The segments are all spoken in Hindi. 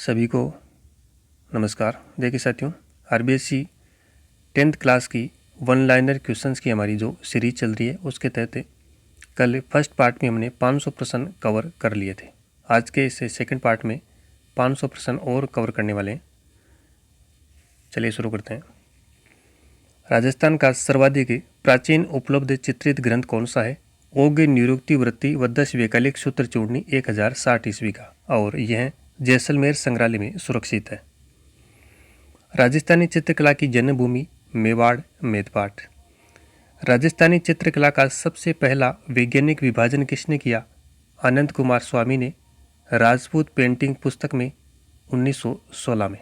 सभी को नमस्कार। देखिए साथियों, आरबीएससी 10th क्लास की वन लाइनर क्वेश्चंस की हमारी जो सीरीज चल रही है उसके तहत कल फर्स्ट पार्ट में हमने 500 प्रश्न कवर कर लिए थे। आज के इस सेकंड पार्ट में 500 प्रश्न और कवर करने वाले हैं। चलिए शुरू करते हैं। राजस्थान का सर्वाधिक प्राचीन उपलब्ध चित्रित ग्रंथ कौन सा है? ओग निरुक्ति वृत्ति व 10 वैकलिक सूत्र चूड़नी 1060 ईस्वी का, और यह जैसलमेर संग्रहालय में सुरक्षित है। राजस्थानी चित्रकला की जन्मभूमि मेवाड़ मेदपाट। राजस्थानी चित्रकला का सबसे पहला वैज्ञानिक विभाजन किसने किया? आनंद कुमार स्वामी ने राजपूत पेंटिंग पुस्तक में 1916 में।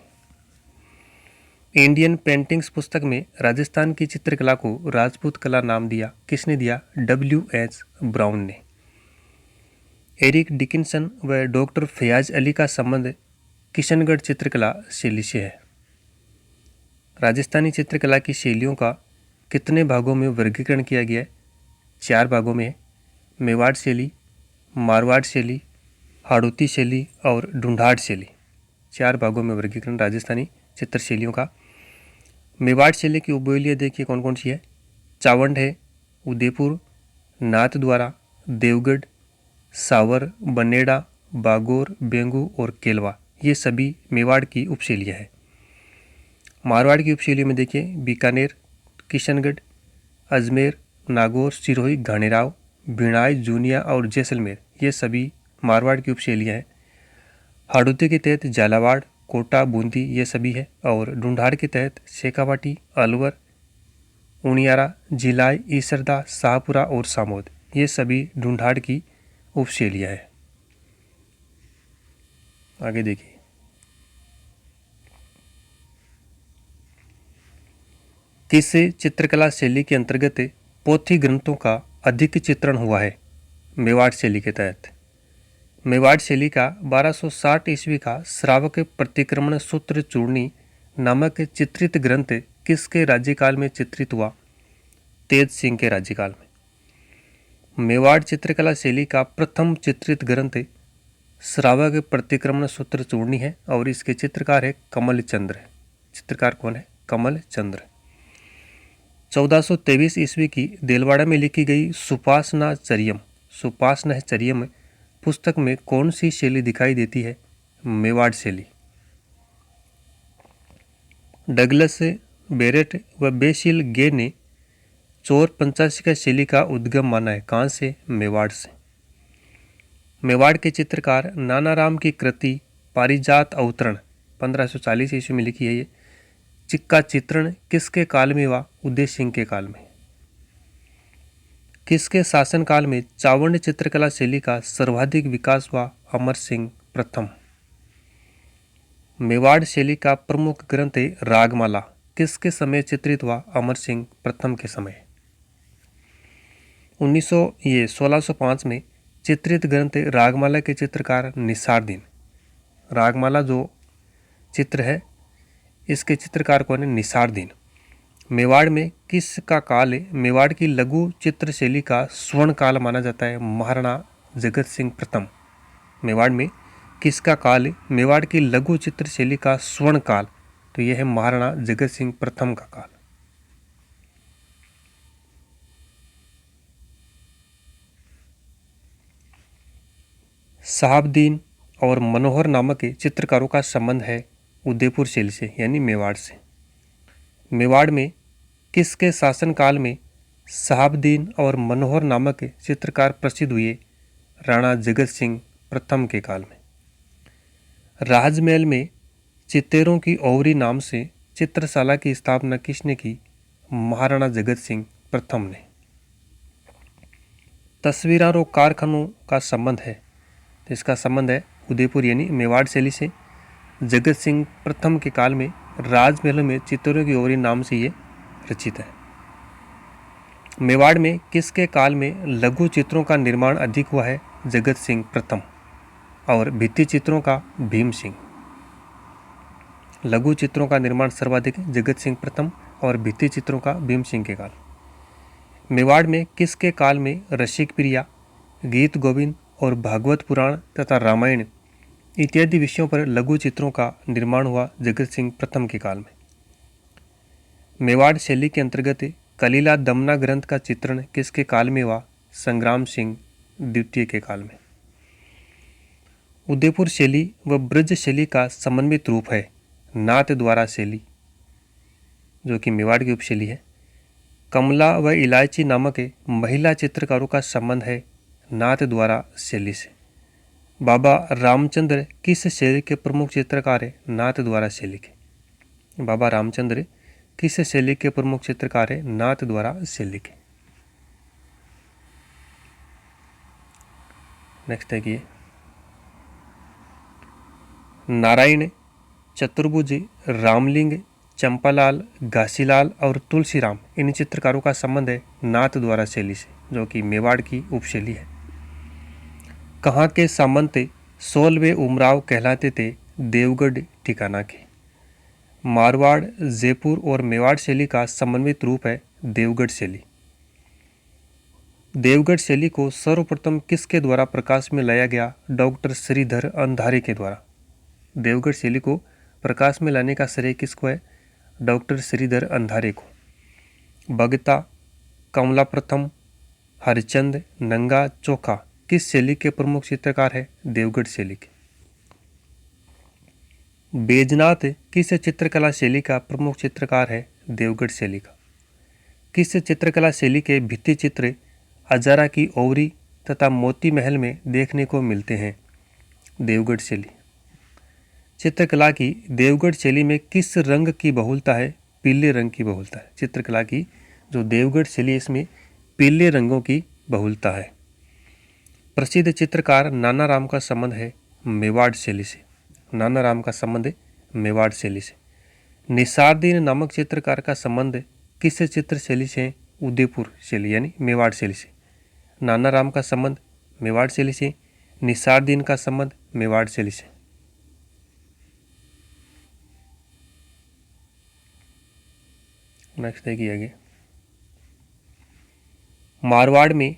इंडियन पेंटिंग्स पुस्तक में राजस्थान की चित्रकला को राजपूत कला नाम दिया। किसने दिया? W.H. ब्राउन ने। एरिक डिकिंसन व डॉक्टर फयाज अली का संबंध किशनगढ़ चित्रकला शैली से है। राजस्थानी चित्रकला की शैलियों का कितने भागों में वर्गीकरण किया गया है? 4 भागों में है। मेवाड़ शैली, मारवाड़ शैली, हाड़ौती शैली और ढूंढाड़ शैली। 4 भागों में वर्गीकरण राजस्थानी चित्र शैलियों का। मेवाड़ शैली की उपबोलियाँ देखिए कौन कौन सी है। चावंड है, उदयपुर, नाथद्वारा, देवगढ़, सावर, बनेड़ा, बागोर, बेंगू और केलवा, ये सभी मेवाड़ की उपशैलियाँ हैं। मारवाड़ की उपशैली में देखिए बीकानेर, किशनगढ़, अजमेर, नागौर, सिरोही, घाणेराव, भिणाई, जूनिया और जैसलमेर, ये सभी मारवाड़ की उपशैलियाँ हैं। हाड़ौती के तहत झालावाड़, कोटा, बूंदी, ये सभी है। और ढूंढाड़ के तहत शेखावाटी, अलवर, उनियारा, जिलाई, ईसरदा, शाहपुरा और सामोद, ये सभी ढूंढाड़ की उपशैलियाँ हैं। आगे देखिए, किस चित्रकला शैली के अंतर्गत पोथी ग्रंथों का अधिक चित्रण हुआ है? मेवाड़ शैली के तहत। मेवाड़ शैली का 1260 ईस्वी का श्रावक प्रतिक्रमण सूत्र चूड़नी नामक चित्रित ग्रंथ किसके राज्यकाल में चित्रित हुआ? तेज सिंह के राज्यकाल में। मेवाड़ चित्रकला शैली का प्रथम चित्रित ग्रंथ श्रावक प्रतिक्रमण सूत्र चूड़नी है और इसके चित्रकार है कमल चंद्र। चित्रकार कौन है? कमल चंद्र। 1423 ईस्वी की देलवाड़ा में लिखी गई सुपासनाचर्यम पुस्तक में कौन सी शैली दिखाई देती है? मेवाड़ शैली। डगलस, बेरेट व बेसिल गे ने चौर पंचाशिका शैली का उद्गम माना है। कहाँ से? मेवाड़ से। मेवाड़ के चित्रकार नानाराम की कृति पारिजात अवतरण 1540 ईस्वी में लिखी है। ये चिक्का चित्रण किसके काल में हुआ? उदय सिंह के काल में। किसके शासनकाल में चावंड चित्रकला शैली का सर्वाधिक विकास हुआ? अमर सिंह प्रथम। मेवाड़ शैली का प्रमुख ग्रंथ रागमाला किसके समय चित्रित हुआ? अमर सिंह प्रथम के समय। 1605 में चित्रित ग्रंथ रागमाला के चित्रकार निसारदीन। रागमाला जो चित्र है इसके चित्रकार कौन है? निसारदीन। मेवाड़ में किसका काल है? मेवाड़ की लघु चित्र शैली का स्वर्ण काल माना जाता है महाराणा जगत सिंह प्रथम। मेवाड़ में किसका काल है? मेवाड़ की लघु चित्र शैली का स्वर्ण काल, तो यह है महाराणा जगत सिंह प्रथम का काल। शहाबुद्दीन और मनोहर नामक चित्रकारों का संबंध है उदयपुर शैली से, यानी मेवाड़ से। मेवाड़ में किसके शासनकाल में शहाबुद्दीन और मनोहर नामक चित्रकार प्रसिद्ध हुए? राणा जगत सिंह प्रथम के काल में। राजमहल में चित्तेरों की ओवरी नाम से चित्रशाला की स्थापना किसने की? महाराणा जगत सिंह प्रथम ने। तस्वीरों और कारखानों का संबंध है, तो इसका संबंध है उदयपुर यानी मेवाड़ शैली से। जगत सिंह प्रथम के काल में राजमहल में चित्तौरों की ओवरी नाम से ये रचित है। मेवाड़ में किसके काल में लघु चित्रों का निर्माण अधिक हुआ है? जगत सिंह प्रथम। और भित्ति चित्रों का भीम सिंह। लघु चित्रों का निर्माण सर्वाधिक जगत सिंह प्रथम और भित्ति चित्रों का भीम सिंह के काल। मेवाड़ में किसके काल में रसिक प्रिया, गीत गोविंद और भागवत पुराण तथा रामायण इत्यादि विषयों पर लघु चित्रों का निर्माण हुआ जगत सिंह प्रथम के काल में। मेवाड़ शैली के अंतर्गत कलीला दमना ग्रंथ का चित्रण किसके काल में हुआ? संग्राम सिंह द्वितीय के काल में। उदयपुर शैली व ब्रज शैली का समन्वित रूप है नाथ द्वारा शैली, जो कि मेवाड़ की उपशैली है। कमला व इलायची नामक महिला चित्रकारों का संबंध है नाथ द्वारा शैली से। बाबा रामचंद्र किस शैली के प्रमुख चित्रकार है? नाथ द्वारा शैली के। बाबा रामचंद्र किस शैली के प्रमुख चित्रकार है? नाथ द्वारा शैली के। नेक्स्ट है कि नारायण, चतुर्भुज, रामलिंग, चंपालाल, घासीलाल और तुलसीराम इन चित्रकारों का संबंध है नाथ द्वारा शैली से, जो कि मेवाड़ की उपशैली है। कहाँ के सामंत 16वें उमराव कहलाते थे? देवगढ़ ठिकाना के। मारवाड़, जयपुर और मेवाड़ शैली का समन्वित रूप है देवगढ़ शैली। देवगढ़ शैली को सर्वप्रथम किसके द्वारा प्रकाश में लाया गया? डॉक्टर श्रीधर अंधारे के द्वारा। देवगढ़ शैली को प्रकाश में लाने का श्रेय किसको है? डॉक्टर श्रीधर अंधारे को। बगता, कमला प्रथम, हरिचंद, नंगा, चोखा किस शैली के प्रमुख चित्रकार है? देवगढ़ शैली के। बैजनाथ किस चित्रकला शैली का प्रमुख चित्रकार है? देवगढ़ शैली का। किस चित्रकला शैली के भित्ति चित्र अजारा की ओवरी तथा मोती महल में देखने को मिलते हैं? देवगढ़ शैली। चित्रकला की देवगढ़ शैली में किस रंग की बहुलता है? पीले रंग की बहुलता है। चित्रकला की जो देवगढ़ शैली है इसमें पीले रंगों की बहुलता है। प्रसिद्ध चित्रकार नाना राम का संबंध है मेवाड़ शैली से। नाना राम का संबंध है मेवाड़ शैली से। निसारदीन नामक चित्रकार का संबंध किस चित्र शैली से? उदयपुर शैली यानी मेवाड़ शैली से। नाना राम का संबंध मेवाड़ शैली से, निसारदीन का संबंध मेवाड़ शैली से। नेक्स्ट देखिए आगे। मारवाड़ में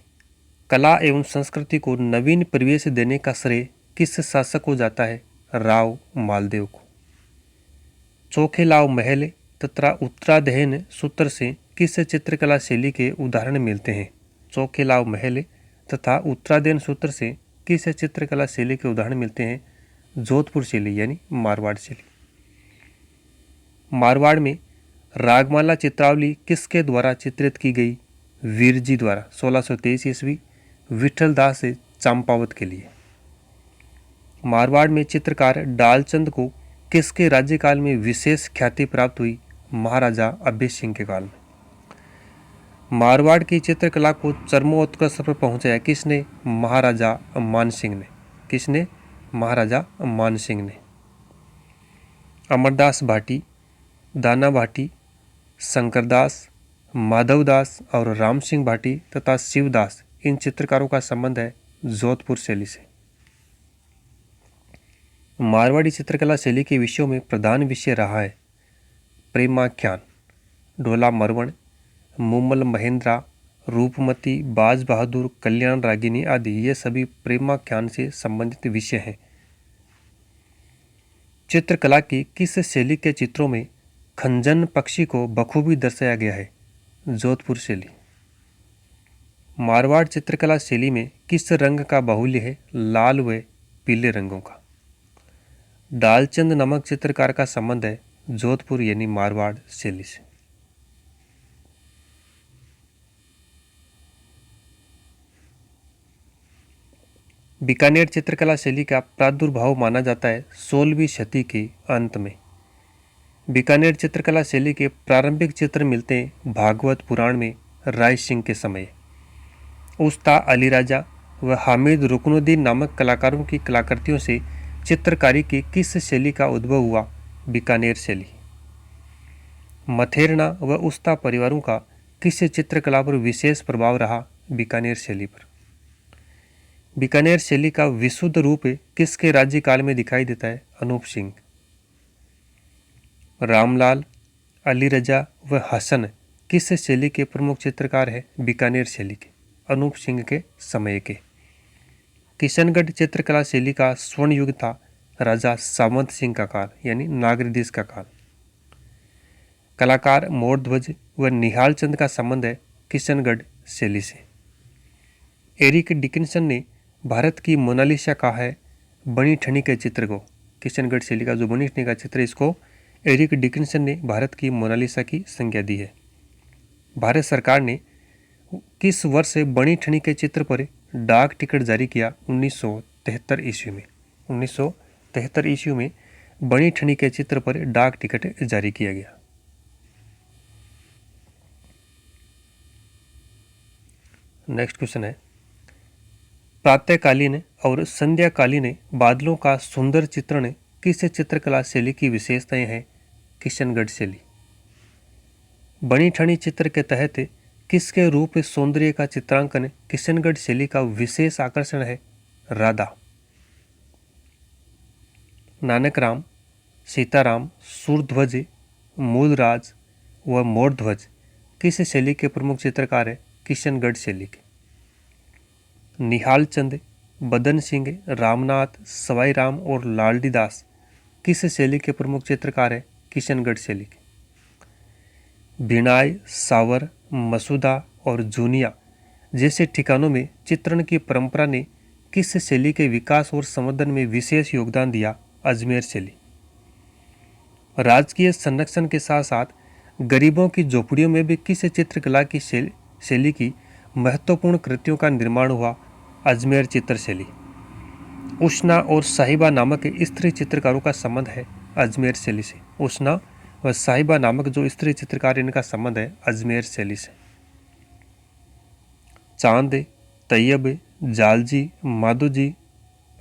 कला एवं संस्कृति को नवीन परिवेश देने का श्रेय किस शासक को जाता है? राव मालदेव को। चोखेलाव महल तथा उत्तराधयन सूत्र से किस चित्रकला शैली के उदाहरण मिलते हैं? चोखेलाव महल तथा उत्तराधयन सूत्र से किस चित्रकला शैली के उदाहरण मिलते हैं? जोधपुर शैली यानी मारवाड़ शैली। मारवाड़ में रागमाला चित्रावली किसके द्वारा चित्रित की गई? वीरजी द्वारा 1623 ईस्वी विठल दास चंपावत के लिए। मारवाड़ में चित्रकार डालचंद को किसके राज्यकाल में विशेष ख्याति प्राप्त हुई? महाराजा अभय सिंह के काल में। मारवाड़ की चित्रकला को चरमोत्कर्ष पर पहुंचाया किसने? महाराजा मानसिंह ने। किसने? महाराजा मानसिंह ने। अमरदास भाटी, दाना भाटी, शंकरदास, माधवदास और राम सिंह भाटी तथा शिवदास इन चित्रकारों का संबंध है जोधपुर शैली से। मारवाड़ी चित्रकला शैली के विषयों में प्रधान विषय रहा है प्रेमाख्यान, ढोला मरवण, मुमल महेंद्रा, रूपमती, बाज बहादुर, कल्याण रागिनी आदि ये सभी प्रेमाख्यान से संबंधित विषय हैं। चित्रकला की किस शैली के चित्रों में खंजन पक्षी को बखूबी दर्शाया गया है? जोधपुर शैली। मारवाड़ चित्रकला शैली में किस रंग का बाहुल्य है? लाल व पीले रंगों का। डालचंद नामक चित्रकार का संबंध है जोधपुर यानी मारवाड़ शैली से। बीकानेर चित्रकला शैली का प्रादुर्भाव माना जाता है 16वीं शती के अंत में। बीकानेर चित्रकला शैली के प्रारंभिक चित्र मिलते हैं भागवत पुराण में राय सिंह के समय। उस्ता अली राजा व हामिद रुकनुद्दीन नामक कलाकारों की कलाकृतियों से चित्रकारी की किस शैली का उद्भव हुआ? बीकानेर शैली। मथेरना व उस्ता परिवारों का किस चित्रकला पर विशेष प्रभाव रहा? बीकानेर शैली पर। बीकानेर शैली का विशुद्ध रूप किसके राज्यकाल में दिखाई देता है? अनूप सिंह। रामलाल, अली रजा व हसन किस शैली के प्रमुख चित्रकार हैं? बीकानेर शैली के, अनूप सिंह के समय के। किशनगढ़ चित्रकला शैली का स्वर्ण युग था राजा सावंत सिंह का काल यानी नागरिदेश का काल। कलाकार मोरध्वज व निहाल चंद का संबंध है किशनगढ़ शैली से। एरिक डिकिंसन ने भारत की मोनालिसा कहा है बनी ठनी के चित्र को। किशनगढ़ शैली का जो बनी ठनी का चित्र है इसको एरिक डिकिंसन ने भारत की मोनालिसा की संज्ञा दी है। भारत सरकार ने किस वर्ष से बनी ठनी के चित्र पर डाक टिकट जारी किया? 1973 ईस्वी में। 1973 ईस्वी में बनी ठनी के चित्र पर डाक टिकट जारी किया गया। नेक्स्ट क्वेश्चन है, प्रातःकालीन और संध्याकालीन बादलों का सुंदर चित्रण किस चित्रकला शैली की विशेषताएं हैं? किशनगढ़ शैली। बनी ठनी चित्र के तहत किसके रूप सौंदर्य का चित्रांकन किशनगढ़ शैली का विशेष आकर्षण है? राधा। नानकराम, सीताराम, सूरध्वज, मूलराज व मोरध्वज किस शैली के प्रमुख चित्रकार है? किशनगढ़ शैली के। निहाल चंद, बदन सिंह, रामनाथ, सवाई राम और लालडी दास किस शैली के प्रमुख चित्रकार है? किशनगढ़ शैली के। भिणाई, सावर, मसूदा और जूनिया जैसे ठिकानों में चित्रण की परंपरा ने किस शैली के विकास और संवर्धन में विशेष योगदान दिया? अजमेर शैली। राजकीय संरक्षण के साथ साथ गरीबों की झोपड़ियों में भी किस चित्रकला की शैली की महत्वपूर्ण कृतियों का निर्माण हुआ? अजमेर चित्र शैली। उष्णा और साहिबा नामक स्त्री चित्रकारों का संबंध है अजमेर शैली से। उष्णा व साहिबा नामक जो स्त्री चित्रकार इनका संबंध है अजमेर शैली से। चांद, तैयब, जालजी, माधोजी,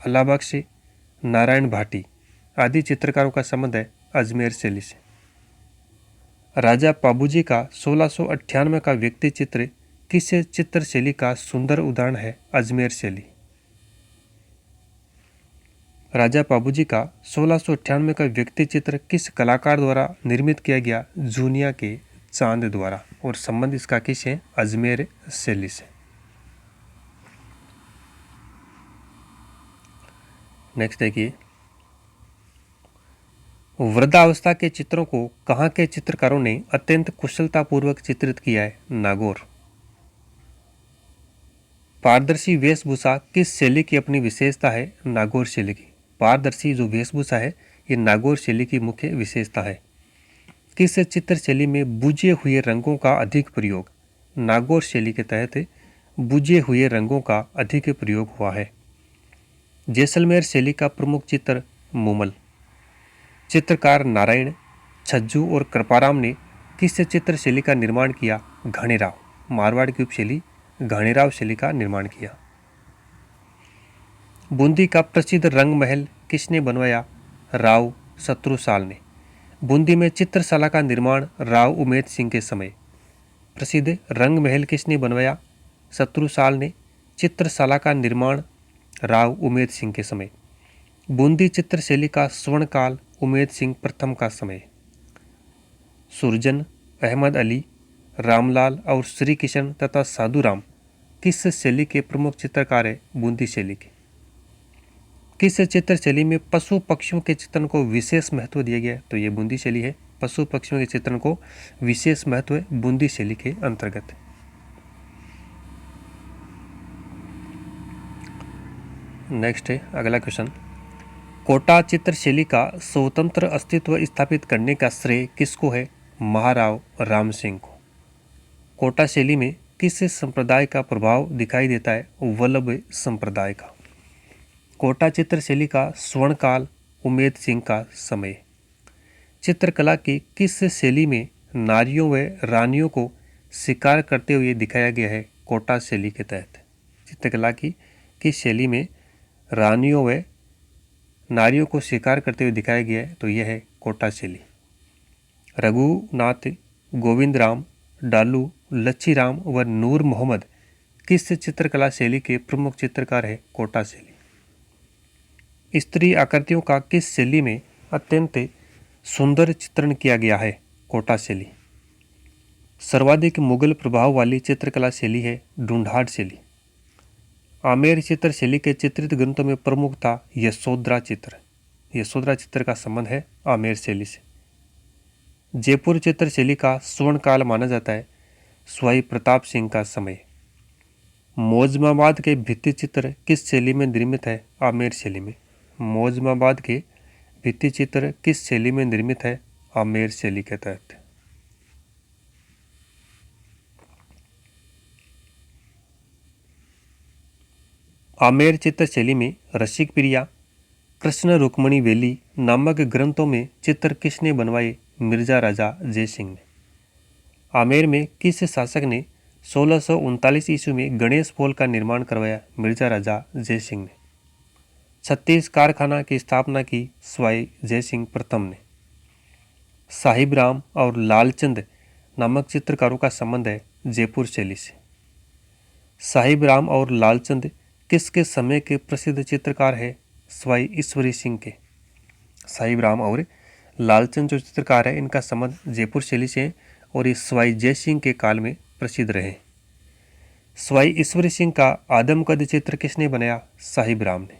अलाबख्श, नारायण भाटी आदि चित्रकारों का संबंध है अजमेर शैली से। राजा पाबूजी का 1698 का व्यक्ति चित्र किस चित्र शैली का सुंदर उदाहरण है? अजमेर शैली। राजा पाबूजी का 1698 का व्यक्ति चित्र किस कलाकार द्वारा निर्मित किया गया? जूनिया के चांद द्वारा। और संबंध इसका किस है? अजमेर शैली से। नेक्स्ट देखिए, वृद्धावस्था के चित्रों को कहाँ के चित्रकारों ने अत्यंत कुशलतापूर्वक चित्रित किया है? नागौर। पारदर्शी वेशभूषा किस शैली की अपनी विशेषता है? नागौर शैली की। पारदर्शी जो वेशभूषा है ये नागौर शैली की मुख्य विशेषता है। किस चित्र शैली में बुझे हुए रंगों का अधिक प्रयोग? नागौर शैली के तहत बुझे हुए रंगों का अधिक प्रयोग हुआ है। जैसलमेर शैली का प्रमुख चित्र मूमल। चित्रकार नारायण, छज्जू और कृपाराम ने किस चित्र शैली का निर्माण किया? घनेराव। मारवाड़ की उपशैली घनेराव शैली का निर्माण किया। बूंदी का प्रसिद्ध रंग महल किसने बनवाया? राव शत्रुसाल ने। बूंदी में चित्रशाला का निर्माण राव उमेद सिंह के समय। प्रसिद्ध रंग महल किसने बनवाया? शत्रुसाल ने। चित्रशाला का निर्माण राव उमेद सिंह के समय। बूंदी चित्रशैली का स्वर्णकाल उमेद सिंह प्रथम का समय। सुरजन, अहमद अली, रामलाल और श्री किशन तथा साधुराम किस शैली के प्रमुख चित्रकार है? बूंदी शैली के। किस चित्र शैली में पशु पक्षियों के चित्रण को विशेष महत्व दिया गया है? तो ये बूंदी शैली है। पशु पक्षियों के चित्रण को विशेष महत्व है बूंदी शैली के अंतर्गत। नेक्स्ट है अगला क्वेश्चन, कोटा चित्र शैली का स्वतंत्र अस्तित्व स्थापित करने का श्रेय किसको है? महाराव राम सिंह को। कोटा शैली में किस संप्रदाय का प्रभाव दिखाई देता है? वल्लभ संप्रदाय का। कोटा चित्र शैली का स्वर्णकाल उमेद सिंह का समय। चित्रकला की किस शैली में नारियों व रानियों को शिकार करते हुए दिखाया गया है? कोटा शैली के तहत। चित्रकला की किस शैली में रानियों व नारियों को शिकार करते हुए दिखाया गया है? तो यह है कोटा शैली। रघुनाथ, गोविंद राम, डालू, लच्छी राम व नूर मोहम्मद किस चित्रकला शैली के प्रमुख चित्रकार है? कोटा शैली। स्त्री आकृतियों का किस शैली में अत्यंत सुंदर चित्रण किया गया है? कोटा शैली। सर्वाधिक मुगल प्रभाव वाली चित्रकला शैली है ढूंढाड़ शैली। आमेर चित्र शैली के चित्रित ग्रंथों में प्रमुख था यशोधरा चित्र। यशोधरा चित्र का संबंध है आमेर शैली से। जयपुर चित्र शैली का स्वर्ण काल माना जाता है स्वाई प्रताप सिंह का समय। मौजमाबाद के भित्ति चित्र किस शैली में निर्मित है? आमेर शैली में। मौजमाबाद के भित्ति चित्र किस शैली में निर्मित है? आमेर शैली के तहत। आमेर चित्र शैली में रसिक प्रिया, कृष्ण रुक्मणी वेली नामक ग्रंथों में चित्र किसने बनवाए? मिर्जा राजा जयसिंह ने। आमेर में किस शासक ने 1639 ईस्वी में गणेश पोल का निर्माण करवाया? मिर्जा राजा जयसिंह ने। 36 कारखाना की स्थापना की स्वाई जयसिंह प्रथम ने। साहिब राम और लालचंद नामक चित्रकारों का संबंध है जयपुर शैली से। साहिब राम और लालचंद किसके समय के प्रसिद्ध चित्रकार है? स्वाई ईश्वरी सिंह के। साहिब राम और लालचंद जो चित्रकार है इनका संबंध जयपुर शैली से है और ये स्वाई जय सिंह के काल में प्रसिद्ध रहे। स्वाई ईश्वरी सिंह का आदमकद चित्र किसने बनाया? साहिब राम ने।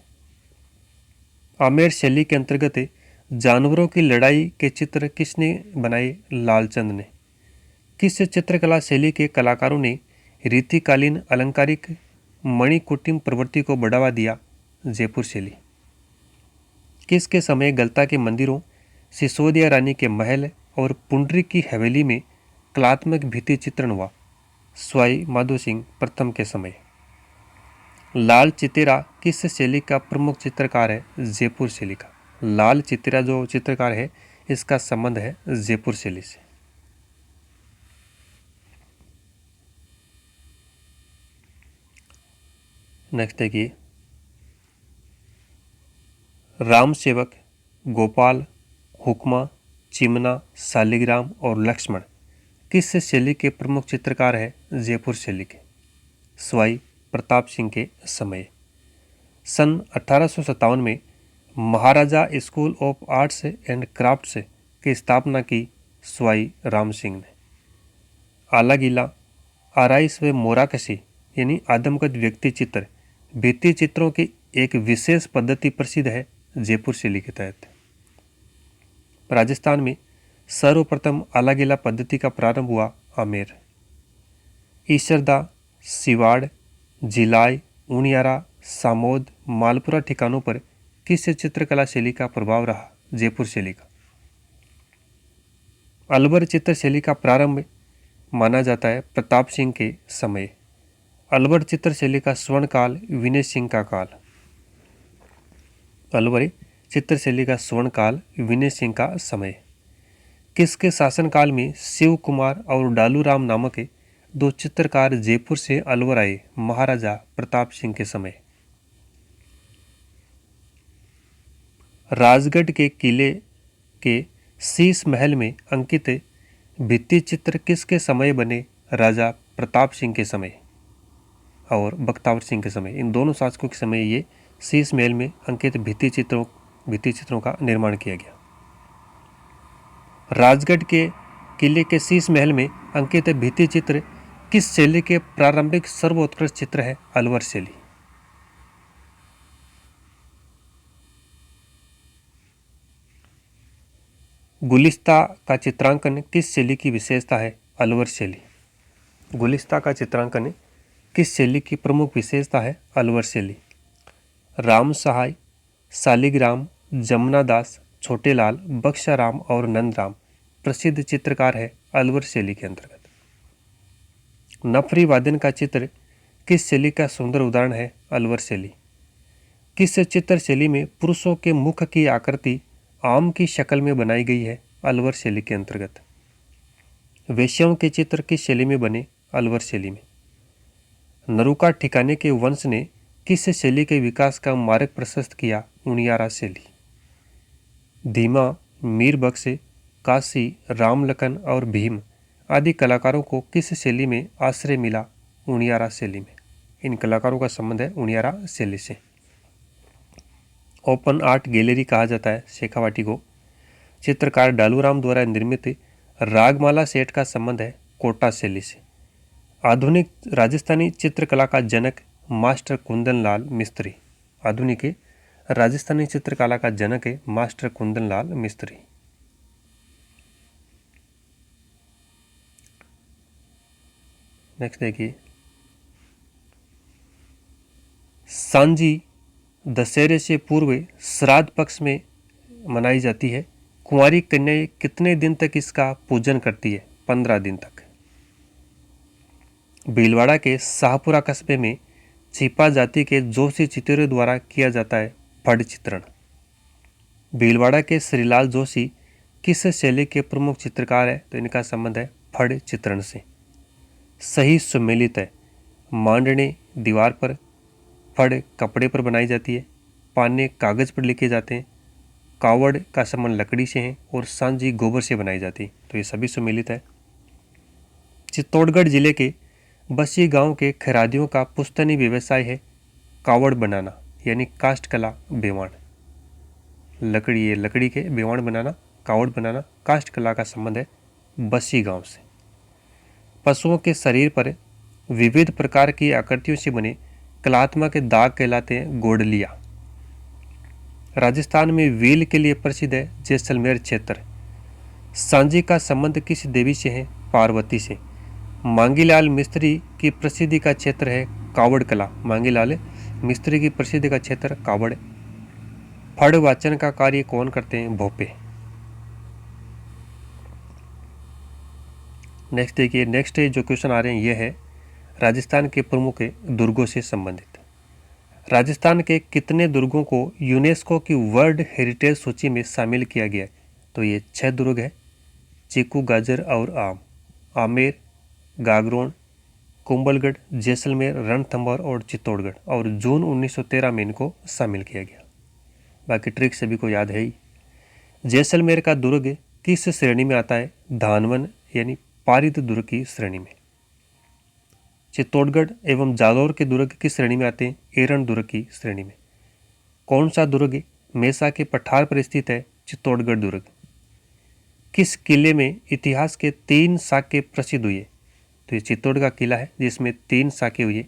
आमेर शैली के अंतर्गत जानवरों की लड़ाई के चित्र किसने बनाए? लालचंद ने। किस चित्रकला शैली के कलाकारों ने रीतिकालीन अलंकारिक मणिकुटिम प्रवृत्ति को बढ़ावा दिया? जयपुर शैली। किसके समय गलता के मंदिरों, सिसोदिया रानी के महल और पुंडरी की हवेली में कलात्मक भित्ति चित्रण हुआ? स्वाई माधो सिंह प्रथम के समय। लाल चितेरा किस शैली का प्रमुख चित्रकार है? जयपुर शैली का। लाल चितेरा जो चित्रकार है इसका संबंध है जयपुर शैली से। नेक्स्ट देखिए, राम सेवक, गोपाल, हुक्मा, चिमना, शालिग्राम और लक्ष्मण किस शैली के प्रमुख चित्रकार है? जयपुर शैली के। स्वाई प्रताप सिंह के समय। सन 1857 में Maharaja school of arts and crafts की स्थापना की स्वाई राम सिंह ने। आला गीला, आराइस व मोराकसी यानी आदमकद व्यक्ति चित्र भित्ति चित्रों की एक विशेष पद्धति प्रसिद्ध है जयपुर शैली के तहत। राजस्थान में सर्वप्रथम आलागीला पद्धति का प्रारंभ हुआ आमेर। ईसरदा, सिवाड़, जिलाई, उनियारा, सामोद, मालपुरा ठिकानों पर किस चित्रकला शैली का प्रभाव रहा? जयपुर शैली का। अलवर चित्र शैली का प्रारंभ माना जाता है प्रताप सिंह के समय। अलवर चित्र शैली का स्वर्ण काल विनय सिंह का काल। अलवर चित्र शैली का स्वर्ण काल विनय सिंह का समय। किसके शासनकाल में शिव कुमार और डालू राम नामक दो चित्रकार जयपुर से अलवर आए? महाराजा प्रताप सिंह के समय। राजगढ़ के किले के शीश महल में अंकित भित्ति चित्र किसके समय बने? राजा प्रताप सिंह के समय और बख्तावर सिंह के समय। इन दोनों शासकों के समय ये शीश महल में अंकित भित्ति चित्रों का निर्माण किया गया। राजगढ़ के किले के शीश महल में अंकित भित्ति चित्र किस शैली के प्रारंभिक सर्वोत्कृष्ट चित्र है? अलवर शैली। गुलिस्ता का चित्रांकन किस शैली की विशेषता है? अलवर शैली। गुलिस्ता का चित्रांकन किस शैली की प्रमुख विशेषता है? अलवर शैली। राम सहाय, शालिग्राम, जमुना दास, छोटेलाल, बख्शाराम और नंदराम प्रसिद्ध चित्रकार है अलवर शैली के अंतर्गत। नफरी वादन का चित्र किस शैली का सुंदर उदाहरण है? अलवर शैली। किस चित्र शैली में पुरुषों के मुख की आकृति आम की शक्ल में बनाई गई है? अलवर शैली के अंतर्गत। वेश्याओं के चित्र किस शैली में बने? अलवर शैली में। नरुका ठिकाने के वंश ने किस शैली के विकास का मार्ग प्रशस्त किया? उनियारा शैली। धीमा, मीर बख्श, काशी, रामलखन और भीम आदि कलाकारों को किस शैली में आश्रय मिला? उनियारा शैली में। इन कलाकारों का संबंध है उनियारा शैली से। ओपन आर्ट गैलरी कहा जाता है शेखावाटी को। चित्रकार डालूराम द्वारा निर्मित रागमाला सेट का संबंध है कोटा शैली से। आधुनिक राजस्थानी चित्रकला का जनक मास्टर कुंदन लाल मिस्त्री। आधुनिक राजस्थानी चित्रकला का जनक है मास्टर कुंदन लाल मिस्त्री। नेक्स्ट देखिए, सांजी दशहरे से पूर्व श्राद्ध पक्ष में मनाई जाती है। कुंवारी कन्याएं कितने दिन तक इसका पूजन करती है? 15 दिन तक। भीलवाड़ा के शाहपुरा कस्बे में छिपा जाति के जोशी चित्रों द्वारा किया जाता है फड़ चित्रण। भीलवाड़ा के श्रीलाल जोशी किस शैली के प्रमुख चित्रकार है? तो इनका संबंध है फड़ चित्रण से। सही सुमेलित है। मांडने दीवार पर, फड़ कपड़े पर बनाई जाती है, पाने कागज पर लिखे जाते हैं, कावड़ का संबंध लकड़ी से है और सांजी गोबर से बनाई जाती है। तो ये सभी सुमेलित है। चित्तौड़गढ़ जिले के बसी गांव के खरादियों का पुश्तैनी व्यवसाय है कावड़ बनाना, यानी काष्ठ कला बेवाण। लकड़ी के बेवाण बनाना, कावड़ बनाना, काष्ठ कला का संबंध है बसी गांव से। पशुओं के शरीर पर विविध प्रकार की आकृतियों से बने कलात्मक दाग कहलाते हैं गोडलिया। राजस्थान में वेल के लिए प्रसिद्ध है जैसलमेर क्षेत्र। सांजी का संबंध किस देवी से है? पार्वती से। मांगीलाल मिस्त्री की प्रसिद्धि का क्षेत्र है कावड़ कला। मांगीलाल मिस्त्री की प्रसिद्धि का क्षेत्र कावड़। फड़ वाचन का कार्य कौन करते हैं? भोपे। नेक्स्ट देखिए, नेक्स्ट जो क्वेश्चन आ रहे हैं ये है राजस्थान के प्रमुख दुर्गों से संबंधित। राजस्थान के कितने दुर्गों को यूनेस्को की वर्ल्ड हेरिटेज सूची में शामिल किया गया है? तो ये 6 दुर्ग है, चीकू, गाजर और आम, आमेर, गागरोन, कुंभलगढ़, जैसलमेर, रणथंभौर और चित्तौड़गढ़। और जून 1913 में इनको शामिल किया गया। बाकी ट्रिक सभी को याद है ही। जैसलमेर का दुर्ग किस श्रेणी में आता है? धानवन यानी पारित दुर्ग की श्रेणी में। चित्तौड़गढ़ एवं जालौर के दुर्ग किस श्रेणी में आते हैं? एरन दुर्ग की श्रेणी में। कौन सा दुर्ग मेसा के पठार पर स्थित है? चित्तौड़गढ़ दुर्ग। किस किले में इतिहास के 3 साके प्रसिद्ध हुए? तो ये चित्तौड़ का किला है जिसमें 3 साके हुए।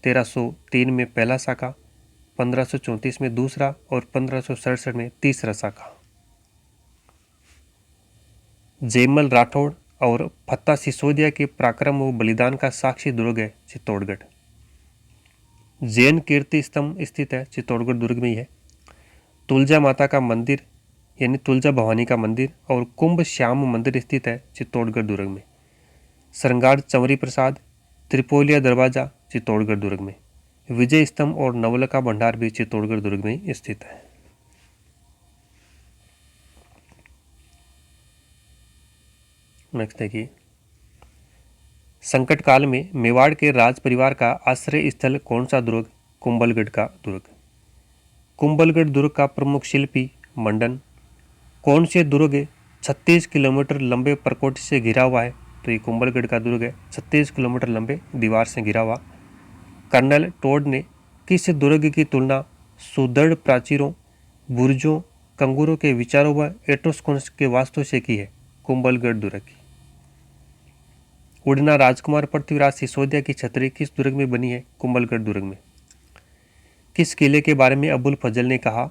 1303 में पहला साका, 1534 में दूसरा और 1567 में तीसरा साका। जयमल राठौड़ और फत्ता सिसोदिया के पराक्रम व बलिदान का साक्षी दुर्ग है चित्तौड़गढ़। जैन कीर्ति स्तंभ स्थित है चित्तौड़गढ़ दुर्ग में ही है। तुलजा माता का मंदिर यानी तुलजा भवानी का मंदिर और कुंभ श्याम मंदिर स्थित है चित्तौड़गढ़ दुर्ग में। श्रृंगार चंवरी प्रसाद, त्रिपोलिया दरवाजा चित्तौड़गढ़ दुर्ग में। विजय स्तंभ और नवलखा भंडार भी चित्तौड़गढ़ दुर्ग में स्थित है। नेक्स्ट देखिए, संकट काल में मेवाड़ के राज परिवार का आश्रय स्थल कौन सा दुर्ग? कुंभलगढ़ का दुर्ग। कुंभलगढ़ दुर्ग का प्रमुख शिल्पी मंडन। कौन से दुर्ग 36 किलोमीटर लंबे प्रकोष्ठ से घिरा हुआ है? तो ये कुंभलगढ़ का दुर्ग है, 36 किलोमीटर लंबे दीवार से घिरा हुआ। कर्नल टोड ने किस दुर्ग की तुलना सुदृढ़ प्राचीरों, बुर्जों, कंगूरों के विचारों व एटोस्कोन्स के वास्तु से की है? कुंभलगढ़ दुर्ग की। उड़ना राजकुमार पृथ्वीराज सिसोदिया की छतरी किस दुर्ग में बनी है? कुंभलगढ़ दुर्ग में। किस किले के बारे में अबुल फजल ने कहा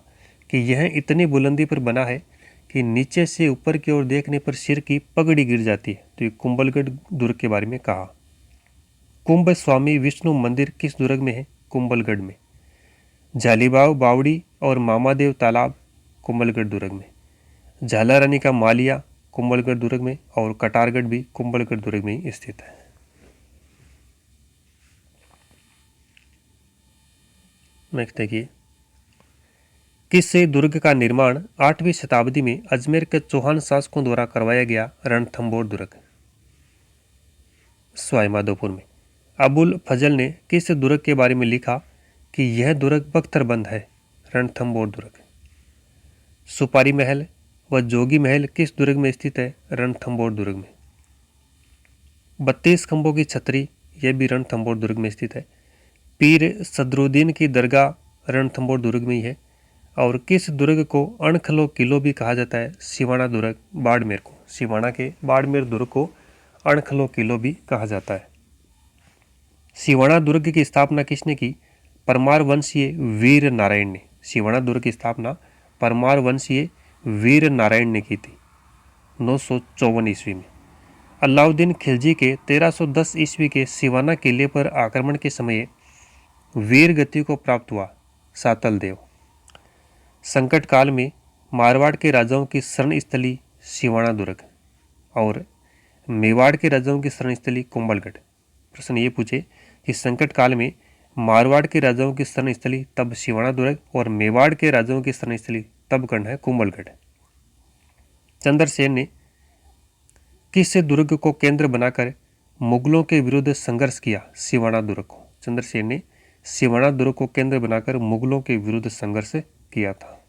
कि यह इतनी बुलंदी पर बना है कि नीचे से ऊपर की ओर देखने पर सिर की पगड़ी गिर जाती है? तो ये कुंभलगढ़ दुर्ग के बारे में कहा। कुंभ स्वामी विष्णु मंदिर किस दुर्ग में है? कुंभलगढ़ में। झालीबाव बावड़ी और मामादेव तालाब कुंभलगढ़ दुर्ग में। झाला रानी का मालिया कुंभलगढ़ दुर्ग में और कटारगढ़ भी कुंभलगढ़ दुर्ग में ही स्थित है। नेक्स्ट देखिए, किस दुर्ग का निर्माण 8वीं शताब्दी में अजमेर के चौहान शासकों द्वारा करवाया गया? रणथंभौर दुर्ग। सवाई माधोपुर में। अबुल फजल ने किस दुर्ग के बारे में लिखा कि यह दुर्ग बख्तरबंद है? रणथंभौर दुर्ग। सुपारी महल व जोगी महल किस दुर्ग में स्थित है? रणथंभौर दुर्ग में। 32 खंभों की छतरी यह भी रणथंभौर दुर्ग में स्थित है। पीर सदरुद्दीन की दरगाह रणथंभौर दुर्ग में ही है। और किस दुर्ग को अणखलो किलो भी कहा जाता है? सिवाना दुर्ग बाड़मेर को। सिवाना के बाड़मेर दुर्ग को अणखलो किलो भी कहा जाता है। सिवाना दुर्ग की स्थापना किसने की? परमार वंशीय वीर नारायण ने, सिवाना दुर्ग की स्थापना परमार वंशीय वीर नारायण ने की थी 954 ईस्वी में। अलाउद्दीन खिलजी के 1310 ईस्वी के सिवाना किले पर आक्रमण के समय वीर गति को प्राप्त हुआ सातल देव। संकट काल में मारवाड़ के राजाओं की शरण स्थली सिवाना दुर्ग और मेवाड़ के राजाओं की शरण स्थली कुंभलगढ़। प्रश्न ये पूछे कि संकट काल में मारवाड़ के राजाओं की शरण स्थली तब सिवाना दुर्ग और मेवाड़ के राजाओं की शरण स्थली तब कर्ण है कुंभलगढ़। चंद्रसेन ने किस दुर्ग को केंद्र बनाकर मुगलों के विरुद्ध संघर्ष किया? सिवाना दुर्ग को। चंद्रसेन ने सिवाना दुर्ग को केंद्र बनाकर मुगलों के विरुद्ध संघर्ष किया था।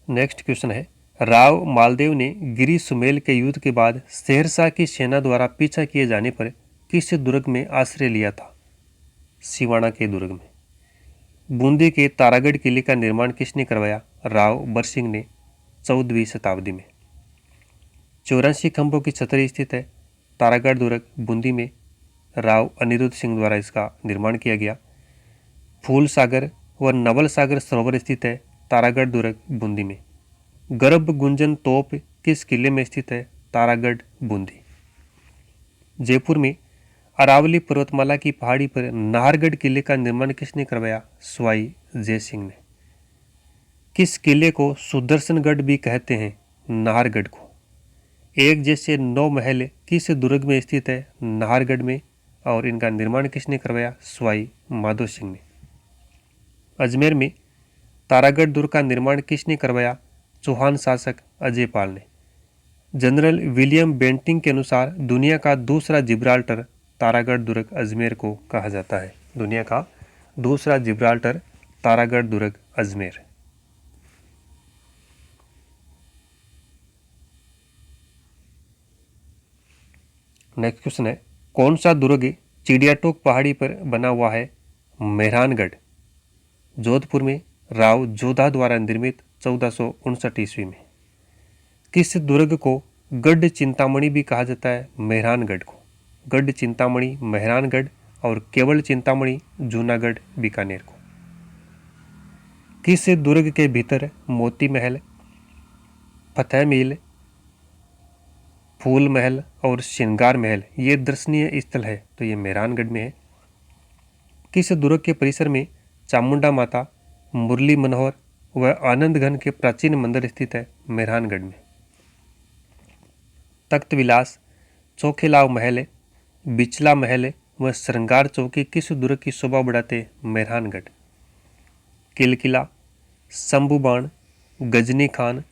नेक्स्ट क्वेश्चन है, राव मालदेव ने गिरी सुमेल के युद्ध के बाद शेरशाह की सेना द्वारा पीछा किए जाने पर किस दुर्ग में आश्रय लिया था? सिवाना के दुर्ग में। बूंदी के तारागढ़ किले का निर्माण किसने करवाया? राव बरसिंह ने 14वीं शताब्दी में। 84 खंभों की छतरी स्थित है तारागढ़ दुर्ग बूंदी में। राव अनिरुद्ध सिंह द्वारा इसका निर्माण किया गया। फूल सागर व नवल सागर सरोवर स्थित है तारागढ़ दुर्ग बूंदी में। गर्भ गुंजन तोप किस किले में स्थित है? तारागढ़ बूंदी। जयपुर में अरावली पर्वतमाला की पहाड़ी पर नाहरगढ़ किले का निर्माण किसने करवाया? स्वाई जय सिंह ने। किस किले को सुदर्शनगढ़ भी कहते हैं? नाहरगढ़ को। एक जैसे 9 महल किस दुर्ग में स्थित है? नाहरगढ़ में। और इनका निर्माण किसने करवाया? स्वाई माधो सिंह ने। अजमेर में तारागढ़ दुर्ग का निर्माण किसने करवाया? चौहान शासक अजय पाल ने। जनरल विलियम बेंटिंग के अनुसार दुनिया का दूसरा जिब्राल्टर तारागढ़ दुर्ग अजमेर को कहा जाता है। दुनिया का दूसरा Gibraltar Taragarh Durg Ajmer. Next question है, कौन सा दुर्ग चिड़ियाटोक पहाड़ी पर बना हुआ है? मेहरानगढ़। जोधपुर में राव जोधा द्वारा निर्मित 1459 ईस्वी में। किस दुर्ग को गढ़ चिंतामणि भी कहा जाता है? मेहरानगढ़ को। गढ़ चिंतामणि मेहरानगढ़ और केवल चिंतामणि जूनागढ़ बीकानेर को। किस दुर्ग के भीतर मोती महल, फतेह महल, फूल महल और श्रृंगार महल ये दर्शनीय स्थल है? तो ये मेहरानगढ़ में है। किस दुर्ग के परिसर में चामुंडा माता, मुरली मनोहर व आनंद घन के प्राचीन मंदिर स्थित है? मेहरानगढ़ में। तख्त विलास, चौखेलाव महल, बिचला महल व श्रृंगार चौकी किस दुर्ग की शोभा बढ़ाते? मेहरानगढ़। किलकिला, शंभू बाण, गजनी खान,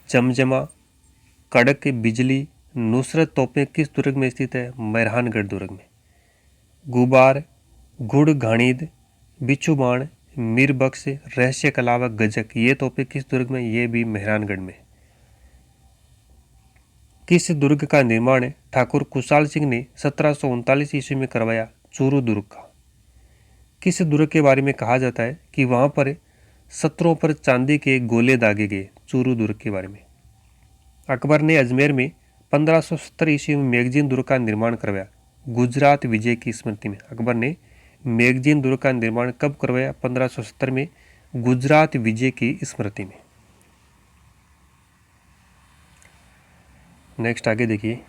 जमजमा, कड़क बिजली, नुसरत तोपें किस दुर्ग में स्थित है? मेहरानगढ़ दुर्ग में। गुबार, गुड़ घाणीद, बिच्छू बाण, मीर बख्श, रहस्य कला व गजक ये तोपें किस दुर्ग में? ये भी मेहरानगढ़ में। किस दुर्ग का निर्माण ठाकुर कुशाल सिंह ने 1739 ईस्वी में करवाया? चूरू दुर्ग का। किस दुर्ग के बारे में कहा जाता है कि वहां पर शत्रुओं पर चांदी के गोले दागे गए? चूरू दुर्ग के बारे में। अकबर ने अजमेर में 1570 ईस्वी में मैगजीन दुर्ग का निर्माण करवाया गुजरात विजय की स्मृति में। अकबर ने मैगजीन दुर्ग का निर्माण कब करवाया? 1570 में गुजरात विजय की स्मृति में। नेक्स्ट आगे देखिए,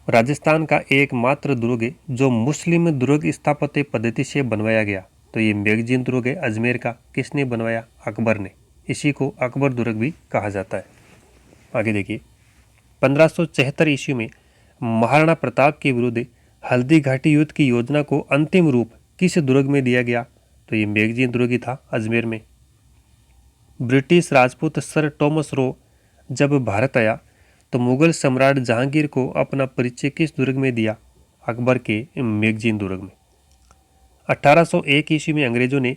राजस्थान का एकमात्र दुर्ग है जो मुस्लिम दुर्ग स्थापत्य पद्धति से बनवाया गया, तो ये मैगजीन दुर्ग है अजमेर का। किसने बनवाया? अकबर ने। इसी को अकबर दुर्ग भी कहा जाता है। आगे देखिए, 1576 ईस्वी में महाराणा प्रताप के विरुद्ध हल्दी घाटी युद्ध की योजना को अंतिम रूप किस दुर्ग में दिया गया? तो ये मैगजीन दुर्ग ही था अजमेर में। British Rajput sir Thomas Roe जब भारत आया तो मुगल सम्राट जहांगीर को अपना परिचय किस दुर्ग में दिया? अकबर के मैगजीन दुर्ग में। 1801 ईस्वी में अंग्रेजों ने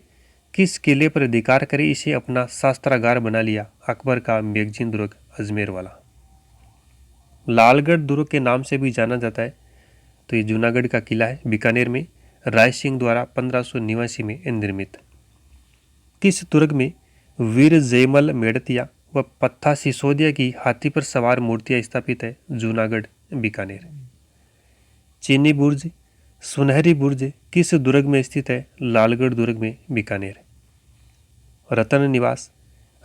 किस किले पर अधिकार करे इसे अपना शास्त्रागार बना लिया? अकबर का मैगजीन दुर्ग अजमेर वाला। लालगढ़ दुर्ग के नाम से भी जाना जाता है, तो ये जूनागढ़ का किला है बीकानेर में, राय सिंह द्वारा 1589 में निर्मित। किस दुर्ग में वीर जयमल मेड़तिया व पत्था सिसोदिया की हाथी पर सवार मूर्तियां स्थापित है जूनागढ़ बीकानेर। चीनी बुर्ज सुनहरी बुर्ज किस दुर्ग में स्थित है? लालगढ़ दुर्ग में बीकानेर। रतन निवास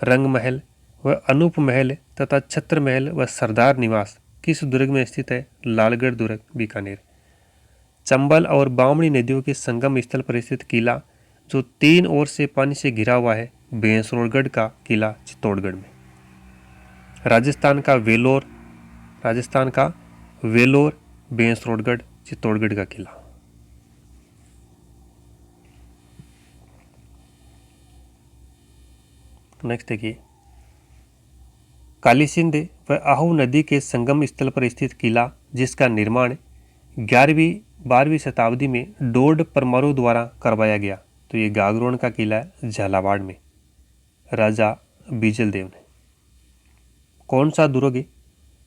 रंग महल व अनूप महल तथा छत्र महल व सरदार निवास किस दुर्ग में स्थित है? लालगढ़ दुर्ग बीकानेर। चंबल और बामणी नदियों के संगम स्थल पर स्थित किला जो 3 ओर से पानी से घिरा हुआ है, भैंसरोड़गढ़ का किला चित्तौड़गढ़ में। राजस्थान का वेलोर भैंसरोड़गढ़ चित्तौड़गढ़ का किला। नेक्स्ट देखिए, कालीसिंध व आहू नदी के संगम स्थल पर स्थित किला जिसका निर्माण 11वीं-12वीं शताब्दी में डोड परमारों द्वारा करवाया गया, तो ये गागरोन का किला है झालावाड़ में, राजा बीजलदेव ने। कौन सा दुर्ग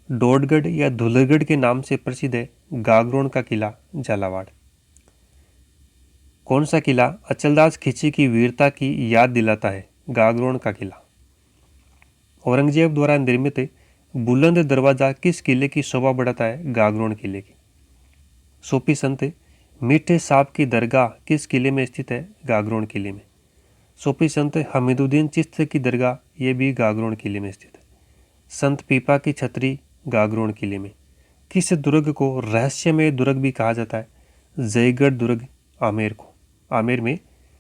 डोडगढ़ या धुलगढ़ के नाम से प्रसिद्ध है? गागरोन का किला झालावाड़। कौन सा किला अचलदास खिची की वीरता की याद दिलाता है? गागरोन का किला। औरंगजेब द्वारा निर्मित बुलंद दरवाजा किस किले की शोभा बढ़ाता है? गागरोन किले की। सूफी संत मीठे साहब की दरगाह किस किले में स्थित है? गागरोन किले में। सूफी संत हमीदुद्दीन चिश्ती की दरगाह ये भी गागरोन किले में स्थित है। संत पीपा की छतरी गागरोन किले में। किस दुर्ग को रहस्यमय दुर्ग भी कहा जाता है? जयगढ़ दुर्ग आमेर को। आमेर में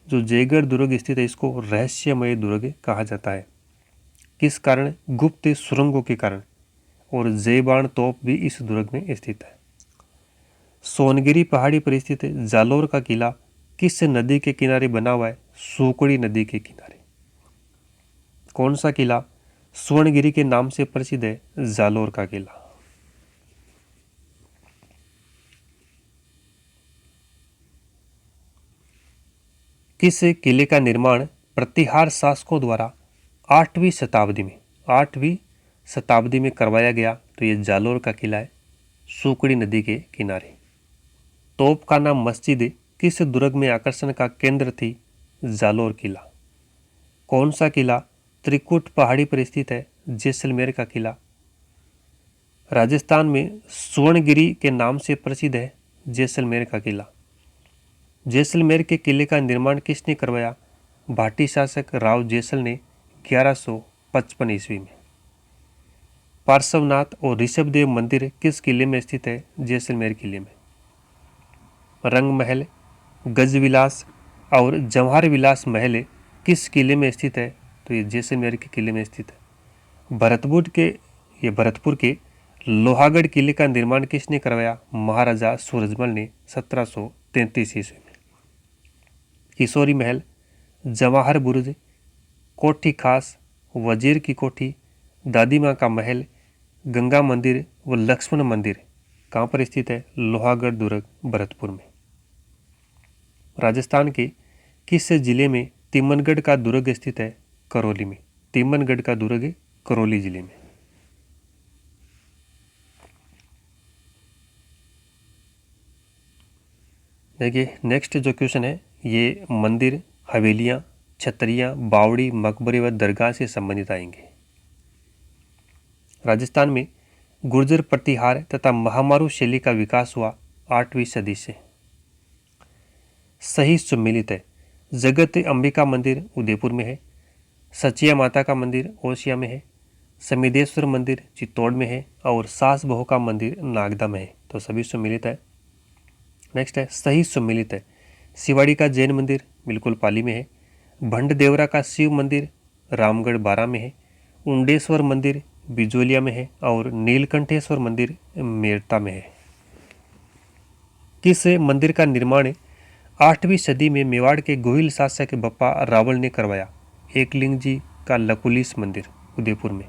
जो जयगढ़ दुर्ग स्थित है इसको रहस्यमय दुर्ग कहा जाता है। किस कारण? गुप्त सुरंगों के कारण। और जयबाण तोप भी इस दुर्ग में स्थित है। सोनगिरी पहाड़ी पर स्थित जालोर का किला किस नदी के किनारे बना हुआ है? सूकड़ी नदी के किनारे। कौन सा किला स्वर्णगिरी के नाम से प्रसिद्ध है? जालोर का किला। किस किले का निर्माण प्रतिहार शासकों द्वारा 8वीं शताब्दी में करवाया गया? तो ये जालोर का किला है, सूकड़ी नदी के किनारे। तोपखाना मस्जिद किस दुर्ग में आकर्षण का केंद्र थी? जालोर किला। कौन सा किला त्रिकुट पहाड़ी पर स्थित है? जैसलमेर का किला। राजस्थान में स्वर्णगिरी के नाम से प्रसिद्ध है जैसलमेर का किला। जैसलमेर के किले का निर्माण किसने करवाया? भाटी शासक राव जैसल ने 1155 ईस्वी में। पार्श्वनाथ और ऋषभदेव मंदिर किस किले में स्थित है? जैसलमेर किले में। रंग महल, गजविलास और जवाहर विलास महल किस किले में स्थित है? तो ये जैसलमेर के किले में स्थित है। भरतपुर के लोहागढ़ किले का निर्माण किसने करवाया? महाराजा सूरजमल ने 1733 ईस्वी में। किशोरी महल, जवाहर बुर्ज, कोठी खास, वजीर की कोठी, दादी माँ का महल, गंगा मंदिर व लक्ष्मण मंदिर कहाँ पर स्थित है? लोहागढ़ दुर्ग भरतपुर में। राजस्थान के किस जिले में तिमनगढ़ का दुर्ग स्थित है? करौली में। तिमनगढ़ का दुर्ग करौली जिले में। देखिए नेक्स्ट जो क्वेश्चन है ये मंदिर, हवेलियाँ, छतरियाँ, बावड़ी, मकबरे व दरगाह से संबंधित आएंगे। राजस्थान में गुर्जर प्रतिहार तथा महामारू शैली का विकास हुआ 8वीं सदी से। सही सुमिलित है। जगत अंबिका मंदिर उदयपुर में है। सचिया माता का मंदिर ओसिया में है। समिदेश्वर मंदिर चित्तौड़ में है और सास बहू का मंदिर नागदा में है। तो सभी सुमिलित है। नेक्स्ट है सही सुमिलित है। शिवाड़ी का जैन मंदिर बिल्कुल पाली में है। भंड देवरा का शिव मंदिर रामगढ़ बारा में है। उंडेश्वर मंदिर बिजोलिया में है और नीलकंठेश्वर मंदिर मेरता में है। किस मंदिर का निर्माण 8वीं सदी में मेवाड़ के गोहिल शासक बप्पा रावल ने करवाया? एकलिंग जी का लकुलिस मंदिर उदयपुर में।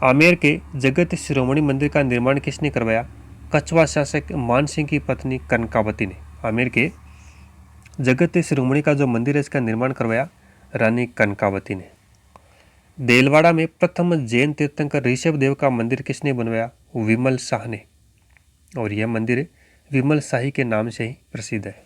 आमेर के जगत शिरोमणि मंदिर का निर्माण किसने करवाया? कछवा शासक मानसिंह की पत्नी कनकावती ने। आमेर के जगत शिरोमणि का जो मंदिर है इसका निर्माण करवाया रानी कनकावती ने। देलवाड़ा में प्रथम जैन तीर्थंकर ऋषभदेव का मंदिर किसने बनवाया? विमल शाह ने। और यह मंदिर विमल शाही के नाम से ही प्रसिद्ध है।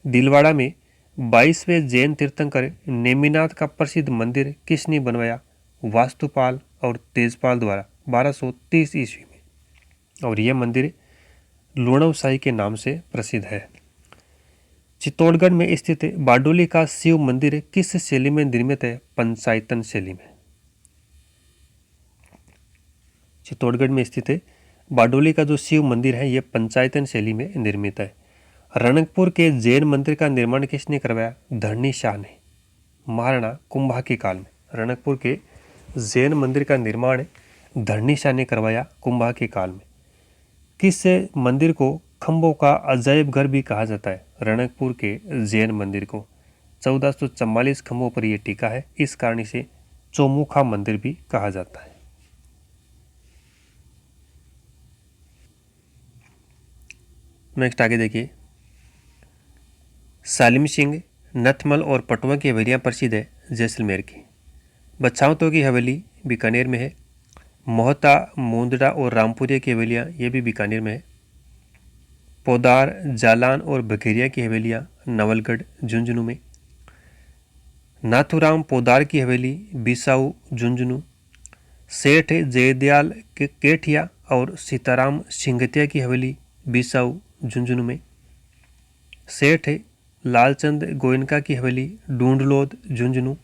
दिलवाड़ा में 22वें जैन तीर्थंकर नेमिनाथ का प्रसिद्ध मंदिर किसने बनवाया? वास्तुपाल और तेजपाल द्वारा 1230 ईस्वी में, और यह मंदिर लुणवसाई के नाम से प्रसिद्ध है। चित्तौड़गढ़ में स्थित बारडोली का शिव मंदिर किस शैली में निर्मित है? पंचायतन शैली में। चित्तौड़गढ़ में स्थित बारडोली का जो शिव मंदिर है यह पंचायतन शैली में निर्मित है। रणकपुर के जैन मंदिर का निर्माण किसने करवाया? धरणी शाह ने, महाराणा कुंभा के काल में। रणकपुर के जैन मंदिर का निर्माण धरणी शाह ने करवाया कुंभा के काल में। किस मंदिर को खंभों का अजायब घर भी कहा जाता है? रणकपुर के जैन मंदिर को 1444 खंभों पर यह टिका है, इस कारण इसे चौमुखा मंदिर भी कहा जाता है। नेक्स्ट आगे देखिए, सालिम सिंह, नथमल और पटवा की हवेलियाँ प्रसिद्ध है जैसलमेर की। बछावतों की हवेली बीकानेर में है। मोहता, मुंदड़ा और रामपुरिया की हवेलियाँ ये भी बीकानेर में है। पोदार, जालान और बघेरिया की हवेलियाँ नवलगढ़ झुंझुनू में। नाथूराम पोदार की हवेली बिसाऊ झुंझुनू। सेठ जयदयाल के केठिया और सीताराम सिंगतिया की हवेली बिसाऊ झुंझुनू में। सेठ लालचंद गोयनका की हवेली ढूंढलोद झुंझुनू।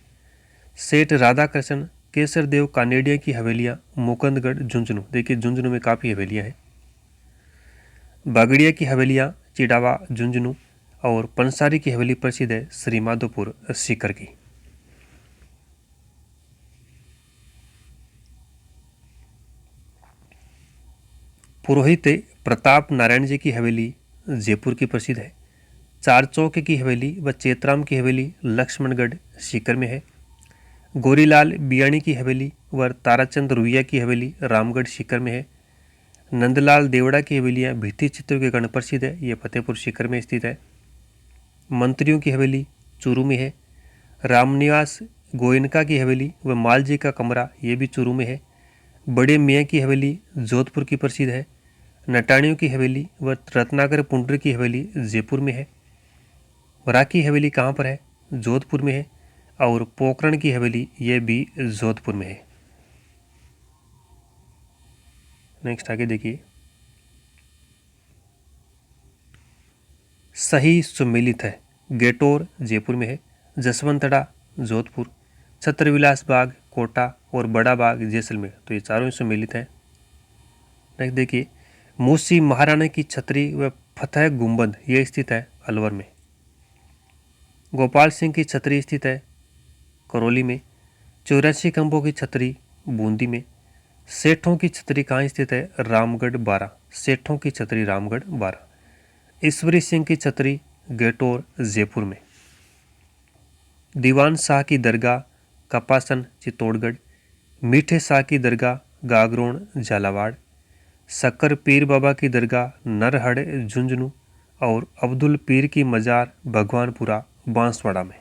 सेठ राधाकृष्ण केसरदेव कानेडिया की हवेलियाँ मुकुंदगढ़ झुंझुनू। देखिए झुंझुनू में काफ़ी हवेलियाँ हैं। बागड़िया की हवेलियाँ चिड़ावा झुंझुनू और पंसारी की हवेली प्रसिद्ध है श्रीमाधोपुर सीकर की। पुरोहित प्रताप नारायण जी की हवेली जयपुर की प्रसिद्ध है। चार चौक की हवेली व चेतराम की हवेली लक्ष्मणगढ़ सीकर में है। गोरीलाल बियाणी की हवेली व ताराचंद रुइया की हवेली रामगढ़ सीकर में है। नंदलाल देवड़ा की हवेलियाँ भित्ति चित्रों के गण प्रसिद्ध है, ये फतेहपुर सीकर में स्थित है। मंत्रियों की हवेली चूरू में है। रामनिवास गोयनका की हवेली व मालजी का कमरा ये भी चूरू में है। बड़े मियाँ की हवेली जोधपुर की प्रसिद्ध है। नटाणियों की हवेली व रत्नाकर पुंडर की हवेली जयपुर में है। राखी हवेली कहाँ पर है? जोधपुर में है। और पोकरण की हवेली ये भी जोधपुर में है। नेक्स्ट आगे देखिए, सही सुमेलित है गेटोर जयपुर में है। जसवंतड़ा जोधपुर। छत्रविलास बाग कोटा और बड़ा बाग जैसलमेर, तो ये चारों सुमेलित है। नेक्स्ट देखिए, मूसी महाराणा की छतरी व फतेह गुंबद ये स्थित है अलवर में। गोपाल सिंह की छतरी स्थित है करौली में। 84 खंभों की छतरी बूंदी में। सेठों की छतरी कहाँ स्थित है? रामगढ़ 12। सेठों की छतरी रामगढ़ 12। ईश्वरी सिंह की छतरी गेटोर जयपुर में। दीवान शाह की दरगाह कपासन चित्तौड़गढ़। मीठे शाह की दरगाह गागरोन झालावाड़। शक्कर पीर बाबा की दरगाह नरहड़ झुंझुनू और अब्दुल पीर की मजार भगवानपुरा बांसवाड़ा में।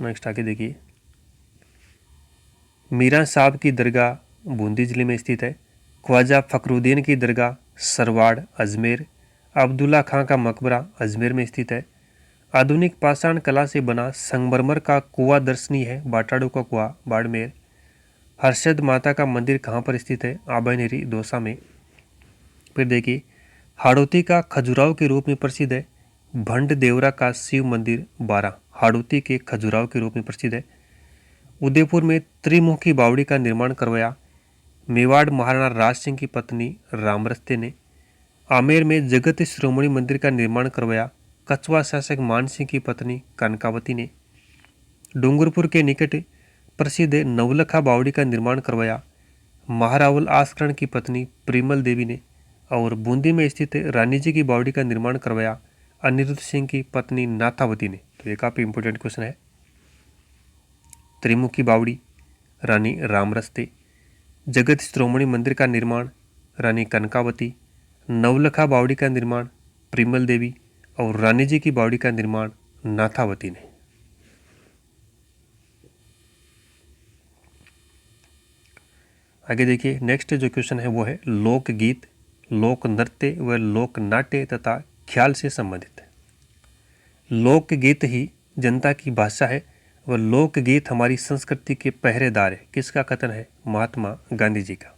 नेक्स्ट आगे देखिए, मीरा साहब की दरगाह बूंदी जिले में स्थित है। ख्वाजा फखरुद्दीन की दरगाह सरवाड़ अजमेर। अब्दुल्ला खां का मकबरा अजमेर में स्थित है। आधुनिक पाषाण कला से बना संगमरमर का कुआं दर्शनीय है, बाटाड़ू का कुआं बाड़मेर। हर्षद माता का मंदिर कहाँ पर स्थित है? आबैनेरी दौसा में। फिर देखिए, हाड़ौती का खजुराहो के रूप में प्रसिद्ध है। भंड देवरा का शिव मंदिर 12 हाड़ौती के खजुराहो के रूप में प्रसिद्ध है। उदयपुर में त्रिमुखी बावड़ी का निर्माण करवाया मेवाड़ महाराणा राज सिंह की पत्नी रामरस्ते ने। आमेर में जगत शिरोमणि मंदिर का निर्माण करवाया कछवा शासक मान सिंह की पत्नी कनकावती ने। डूंगरपुर के निकट प्रसिद्ध नवलखा बावड़ी का निर्माण करवाया महारावल आस्करण की पत्नी प्रिमल देवी ने। और बूंदी में स्थित रानी जी की बावड़ी का निर्माण करवाया अनिरुद्ध सिंह की पत्नी नाथावती ने। तो ये काफ़ी इंपॉर्टेंट क्वेश्चन है। त्रिमुखी बावड़ी रानी रामरस्ते, जगत शिरोमणि मंदिर का निर्माण रानी कनकावती, नवलखा बावड़ी का निर्माण प्रिमल देवी और रानी जी की बावड़ी का निर्माण नाथावती ने। आगे देखिए, नेक्स्ट जो क्वेश्चन है वो है लोकगीत, लोक नृत्य व लोक नाट्य तथा ख्याल से संबंधित है। लोकगीत ही जनता की भाषा है व लोकगीत हमारी संस्कृति के पहरेदार है। किसका कथन है? महात्मा गांधी जी का।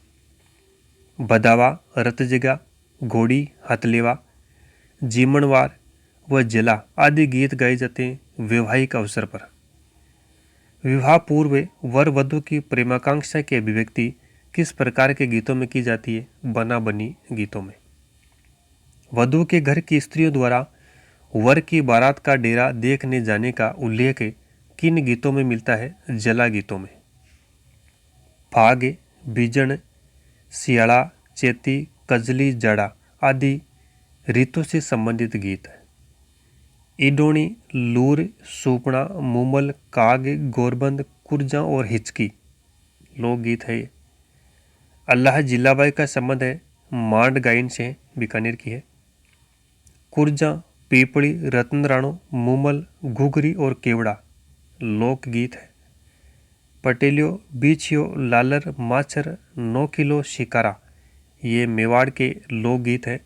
बदावा, रतजगा, घोड़ी, हथलेवा, जीमणवार व जला आदि गीत गाए जाते हैं वैवाहिक अवसर पर। विवाह पूर्व वर वधु की प्रेमाकांक्षा की अभिव्यक्ति किस प्रकार के गीतों में की जाती है? बना बनी गीतों में। वधु के घर की स्त्रियों द्वारा वर की बारात का डेरा देखने जाने का उल्लेख किन गीतों में मिलता है? जला गीतों में। फाग, बीजन, सियाड़ा, चेती, कजली, जाड़ा आदि ऋतु से संबंधित गीत है। इडोणी, लूर, सूपना, मुमल, काग, गोरबंद, कुर्जा और हिचकी लोकगीत है ये। अल्लाह जिल्लाबाई का संबंध है मांड गायन से, बीकानेर की है। कुर्जा, पीपड़ी, रतन राणो, मुमल, घुघरी और केवड़ा लोकगीत है। पटेलियो, बीछियो, लालर, माछर, 9 किलो, शिकारा ये मेवाड़ के लोकगीत है।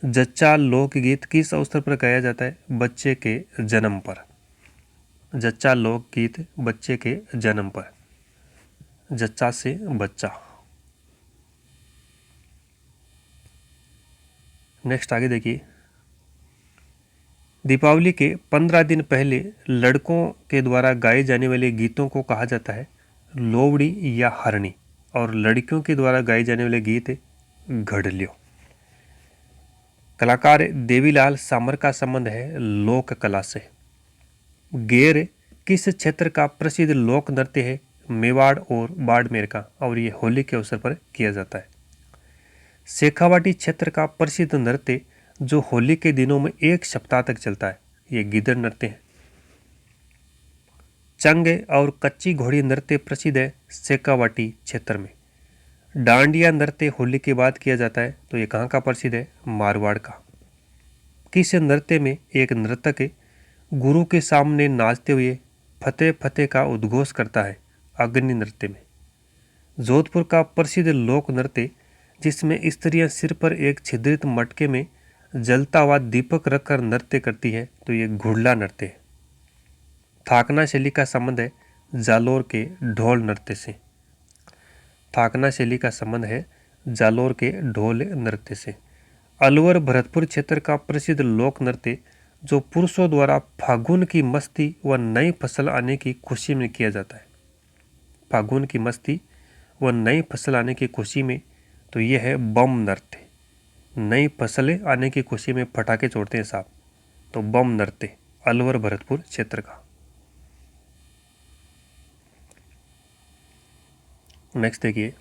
जच्चा लोकगीत किस अवसर पर गाया जाता है? बच्चे के जन्म पर। जच्चा लोकगीत बच्चे के जन्म पर। जच्चा से बच्चा। नेक्स्ट आगे देखिए। दीपावली के 15 दिन पहले लड़कों के द्वारा गाए जाने वाले गीतों को कहा जाता है लोवड़ी या हरणी, और लड़कियों के द्वारा गाए जाने वाले गीत घड़लियों। कलाकार देवीलाल सामर का संबंध है लोक कला से। गेर किस क्षेत्र का प्रसिद्ध लोक नृत्य है? मेवाड़ और बाड़मेर का, और ये होली के अवसर पर किया जाता है। शेखावाटी क्षेत्र का प्रसिद्ध नृत्य जो होली के दिनों में 1 सप्ताह तक चलता है, ये गिदड़ नृत्य है। चंग और कच्ची घोड़ी नृत्य प्रसिद्ध है शेखावाटी क्षेत्र में। डांडिया नृत्य होली के बाद किया जाता है, तो ये कहाँ का प्रसिद्ध है? मारवाड़ का। किस नृत्य में एक नर्तक गुरु के सामने नाचते हुए फतेह फतेह का उद्घोष करता है? अग्नि नृत्य में। जोधपुर का प्रसिद्ध लोक नृत्य जिसमें स्त्रियां सिर पर एक छिद्रित मटके में जलता हुआ दीपक रखकर नृत्य करती है, तो ये घुड़ला नृत्य है। थाकना शैली का संबंध है जालोर के ढोल नृत्य से। थाकना शैली का संबंध है जालोर के ढोल नृत्य से। अलवर भरतपुर क्षेत्र का प्रसिद्ध लोक नृत्य जो पुरुषों द्वारा फागुन की मस्ती व नई फसल आने की खुशी में किया जाता है। फागुन की मस्ती व नई फसल आने की खुशी में, तो यह है बम नृत्य। नई फसलें आने की खुशी में पटाखे छोड़ते हैं साहब, तो बम नृत्य अलवर भरतपुर क्षेत्र का। नेक्स्ट देखिए।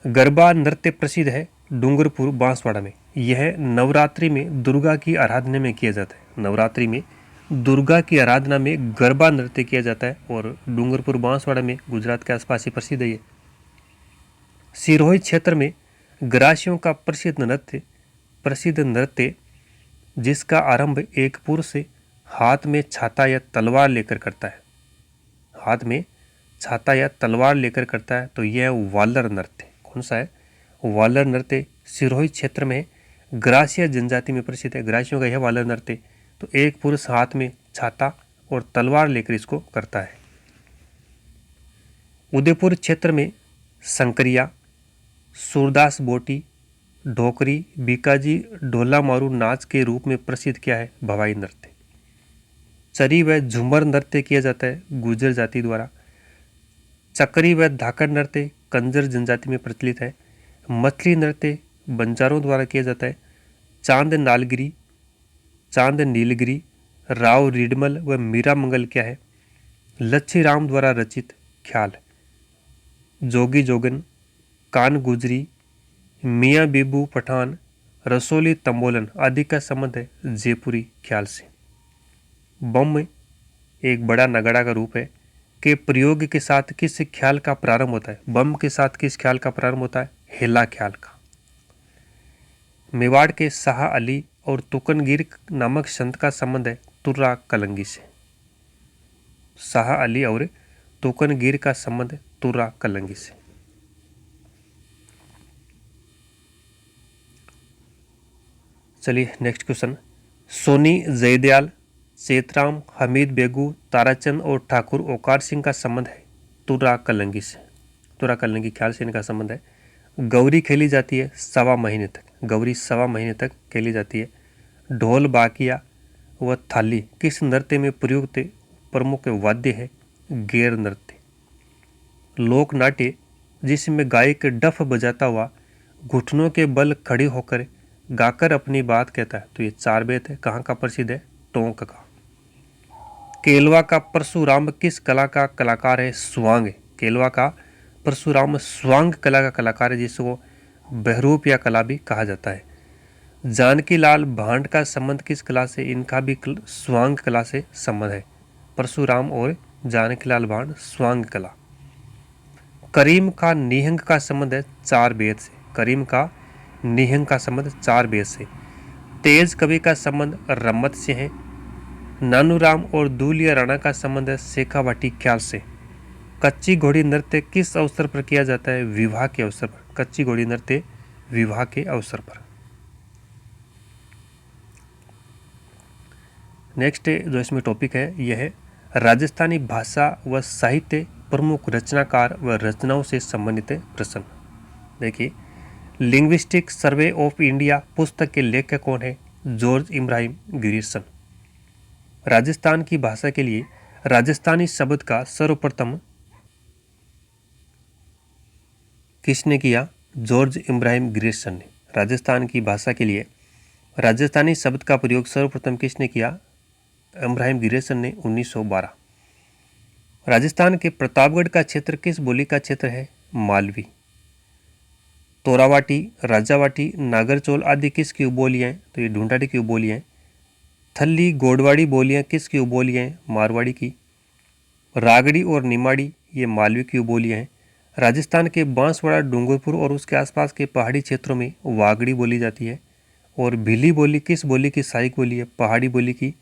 गरबा नृत्य प्रसिद्ध है डूंगरपुर बांसवाड़ा में। यह नवरात्रि में दुर्गा की आराधना में किया जाता है। नवरात्रि में दुर्गा की आराधना में गरबा नृत्य किया जाता है, और डूंगरपुर बांसवाड़ा में गुजरात के आसपास ही प्रसिद्ध है ये। सिरोही क्षेत्र में ग्रासियों का प्रसिद्ध नृत्य जिसका आरंभ एक पुरुष हाथ में छाता या तलवार लेकर करता है। हाथ में छाता या तलवार लेकर करता है, तो यह वालर नृत्य। कौन सा है? वालर नृत्य सिरोही क्षेत्र में ग्रासिया जनजाति में प्रसिद्ध है। ग्रासियों का यह वालर नृत्य, तो एक पुरुष हाथ में छाता और तलवार लेकर इसको करता है। उदयपुर क्षेत्र में संकरिया, सूरदास बोटी, ढोकरी, बीकाजी, ढोला मारू नाच के रूप में प्रसिद्ध क्या है? भवाई नृत्य। चरी व झूमर नृत्य किया जाता है गुर्जर जाति द्वारा। चक्री व धाकड़ नृत्य कंजर जनजाति में प्रचलित है। मछली नृत्य बंजारों द्वारा किया जाता है। चांद नालगिरी, चांद नीलगिरी, राव रीडमल व मीरा मंगल क्या है? लच्छी राम द्वारा रचित ख्याल। जोगी जोगन, कान गुजरी, मियाँ बीबू पठान, रसोली तंबोलन आदि का संबंध है जयपुरी ख्याल से। बम एक बड़ा नगाड़ा का रूप है के प्रयोग के साथ किस ख्याल का प्रारंभ होता है? बम के साथ किस ख्याल का प्रारंभ होता है? हेला ख्याल का। मेवाड़ के शाह अली और तुकनगीर नामक संत का संबंध है तुर्रा कलंगी से। शाह अली और तुकनगीर का संबंध तुर्रा कलंगी से। चलिए नेक्स्ट क्वेश्चन। सोनी जयदयाल, चेतराम, हमीद बेगू, ताराचंद और ठाकुर ओकार सिंह का संबंध है तुरा कलंगी से। तुरा कलंगी ख्याल से इनका संबंध है। गौरी खेली जाती है सवा महीने तक, गौरी सवा महीने तक खेली जाती है। ढोल, बाकिया व थाली किस नृत्य में प्रयुक्त प्रमुख वाद्य है? गैर नृत्य। लोक नाट्य जिसमें गायक डफ बजाता हुआ घुटनों के बल खड़े होकर गाकर अपनी बात कहता है, तो ये चार बेत है। कहाँ का प्रसिद्ध है? टोंक का। केलवा का परशुराम किस कला का कलाकार है? स्वांग। केलवा का परशुराम स्वांग कला का कलाकार है, जिसको बहरूप या कला भी कहा जाता है। जानकी लाल भांड का संबंध किस कला से? इनका भी स्वांग कला से संबंध है। परशुराम और जानकी लाल भांड स्वांग कला। करीम का निहंग का संबंध है चार बेत से। करीम का निहंग का संबंध चार बेत से। तेज कवि का संबंध रम्मत से है। नानूराम और दूलिया राणा का संबंध है शेखावाटी ख्याल से। कच्ची घोड़ी नृत्य किस अवसर पर किया जाता है? विवाह के अवसर पर। कच्ची घोड़ी नृत्य विवाह के अवसर पर। नेक्स्ट जो इसमें टॉपिक है यह है राजस्थानी भाषा व साहित्य प्रमुख रचनाकार व रचनाओं से संबंधित प्रश्न। देखिए, लिंग्विस्टिक सर्वे ऑफ इंडिया पुस्तक के लेखक कौन है? George Ibrahim Grierson. राजस्थान की भाषा के लिए राजस्थानी शब्द का सर्वप्रथम किसने किया? जॉर्ज इब्राहिम ग्रियर्सन ने। राजस्थान की भाषा के लिए राजस्थानी शब्द का प्रयोग सर्वप्रथम किसने किया? इब्राहिम ग्रियर्सन ने 1912। राजस्थान के प्रतापगढ़ का क्षेत्र किस बोली का क्षेत्र है? मालवी। तोरावाटी, राजावाटी, नागरचौल आदि किसकी उपबोलियाँ हैं? तो ये ढूंढाड़ी की उपबोलियाँ हैं। थल्ली, गोडवाड़ी बोलियाँ किसकी उपबोलियाँ हैं? मारवाड़ी की। रागड़ी और निमाड़ी ये मालवी की उपबोलियाँ हैं। राजस्थान के बांसवाड़ा, डूंगरपुर और उसके आसपास के पहाड़ी क्षेत्रों में वागड़ी बोली जाती है। और भीली बोली किस बोली की सहायक बोली है? पहाड़ी बोली की।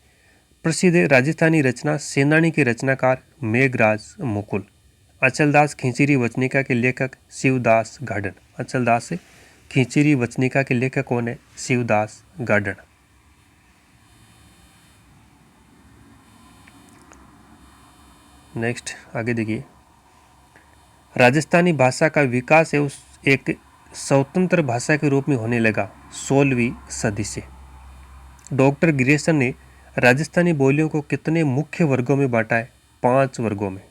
प्रसिद्ध राजस्थानी रचना सेनानी के रचनाकार मेघराज मुकुल। अचलदास खींचीरी वचनिका के लेखक शिवदास गार्डन। अचलदास खींचीरी वचनिका के लेखक कौन है? शिवदास गार्डन। नेक्स्ट आगे देखिए, राजस्थानी भाषा का विकास है उस एक स्वतंत्र भाषा के रूप में होने लगा 16वीं सदी से। डॉक्टर ग्रियर्सन ने राजस्थानी बोलियों को कितने मुख्य वर्गों में बांटा है? 5 वर्गों में।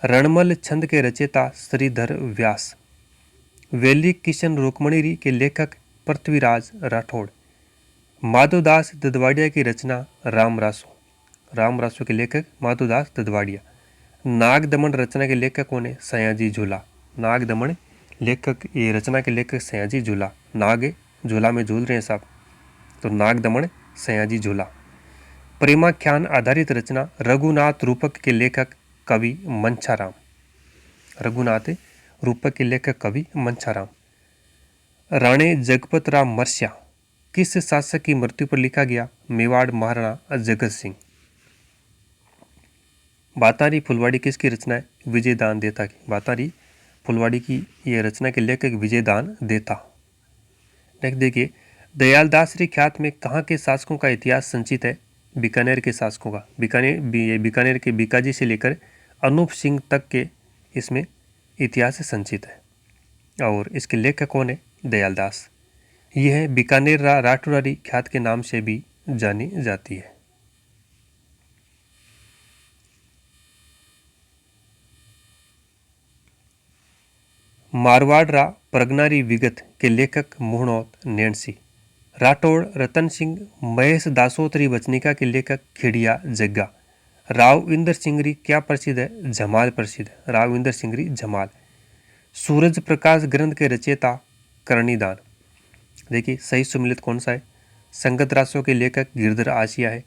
रणमल छंद के रचयिता श्रीधर व्यास। वैलिक किशन रुक्मणी के लेखक पृथ्वीराज राठौड़। माधोदास ददवाडिया की रचना रामरासो। रामरासो के लेखक माधोदास ददवाडिया। नागदमन रचना के लेखक कौन है? सयाजी झूला। नागदमन लेखक ये रचना के लेखक सयाजी झूला। नाग झूला में झूल रहे हैं साहब, तो नागदमन सयाजी झूला। प्रेमाख्यान आधारित रचना रघुनाथ रूपक के लेखक कवि मंछाराम। रघुनाथ रूपक के लेखक कवि मंछाराम। राणे जगपत राम मर्स्या किस शासक की मृत्यु पर लिखा गया? मेवाड़ महाराणा जगत सिंह। बातारी फुलवाड़ी किसकी रचना है? विजयदान देता की। बातारी फुलवाड़ी की ये रचना के लेखक विजयदान देता। नेक्स्ट देखिए, दयालदास री ख्यात में कहाँ के शासकों का इतिहास संचित है? बीकानेर के शासकों का। बीकानेर के बीकाजी से लेकर अनूप सिंह तक के इसमें इतिहास संचित है। और इसके लेखक कौन है? दयालदास। यह बीकानेर राठौड़ी ख्यात के नाम से भी जानी जाती है। मारवाड़ प्रगनारी विगत के लेखक मुहणोत नैणसी। राठौड़ रतन सिंह महेश दासोत्री वचनिका के लेखक खिड़िया जग्गा। राव इंदर सिंगरी क्या प्रसिद्ध है? झमाल प्रसिद्ध है। राव इंदर सिंगरी झमाल। सूरज प्रकाश ग्रंथ के रचयिता करणीदान। देखिए सही सुमिलित कौन सा है? संगत रासों के लेखक गिरधर आशिया है।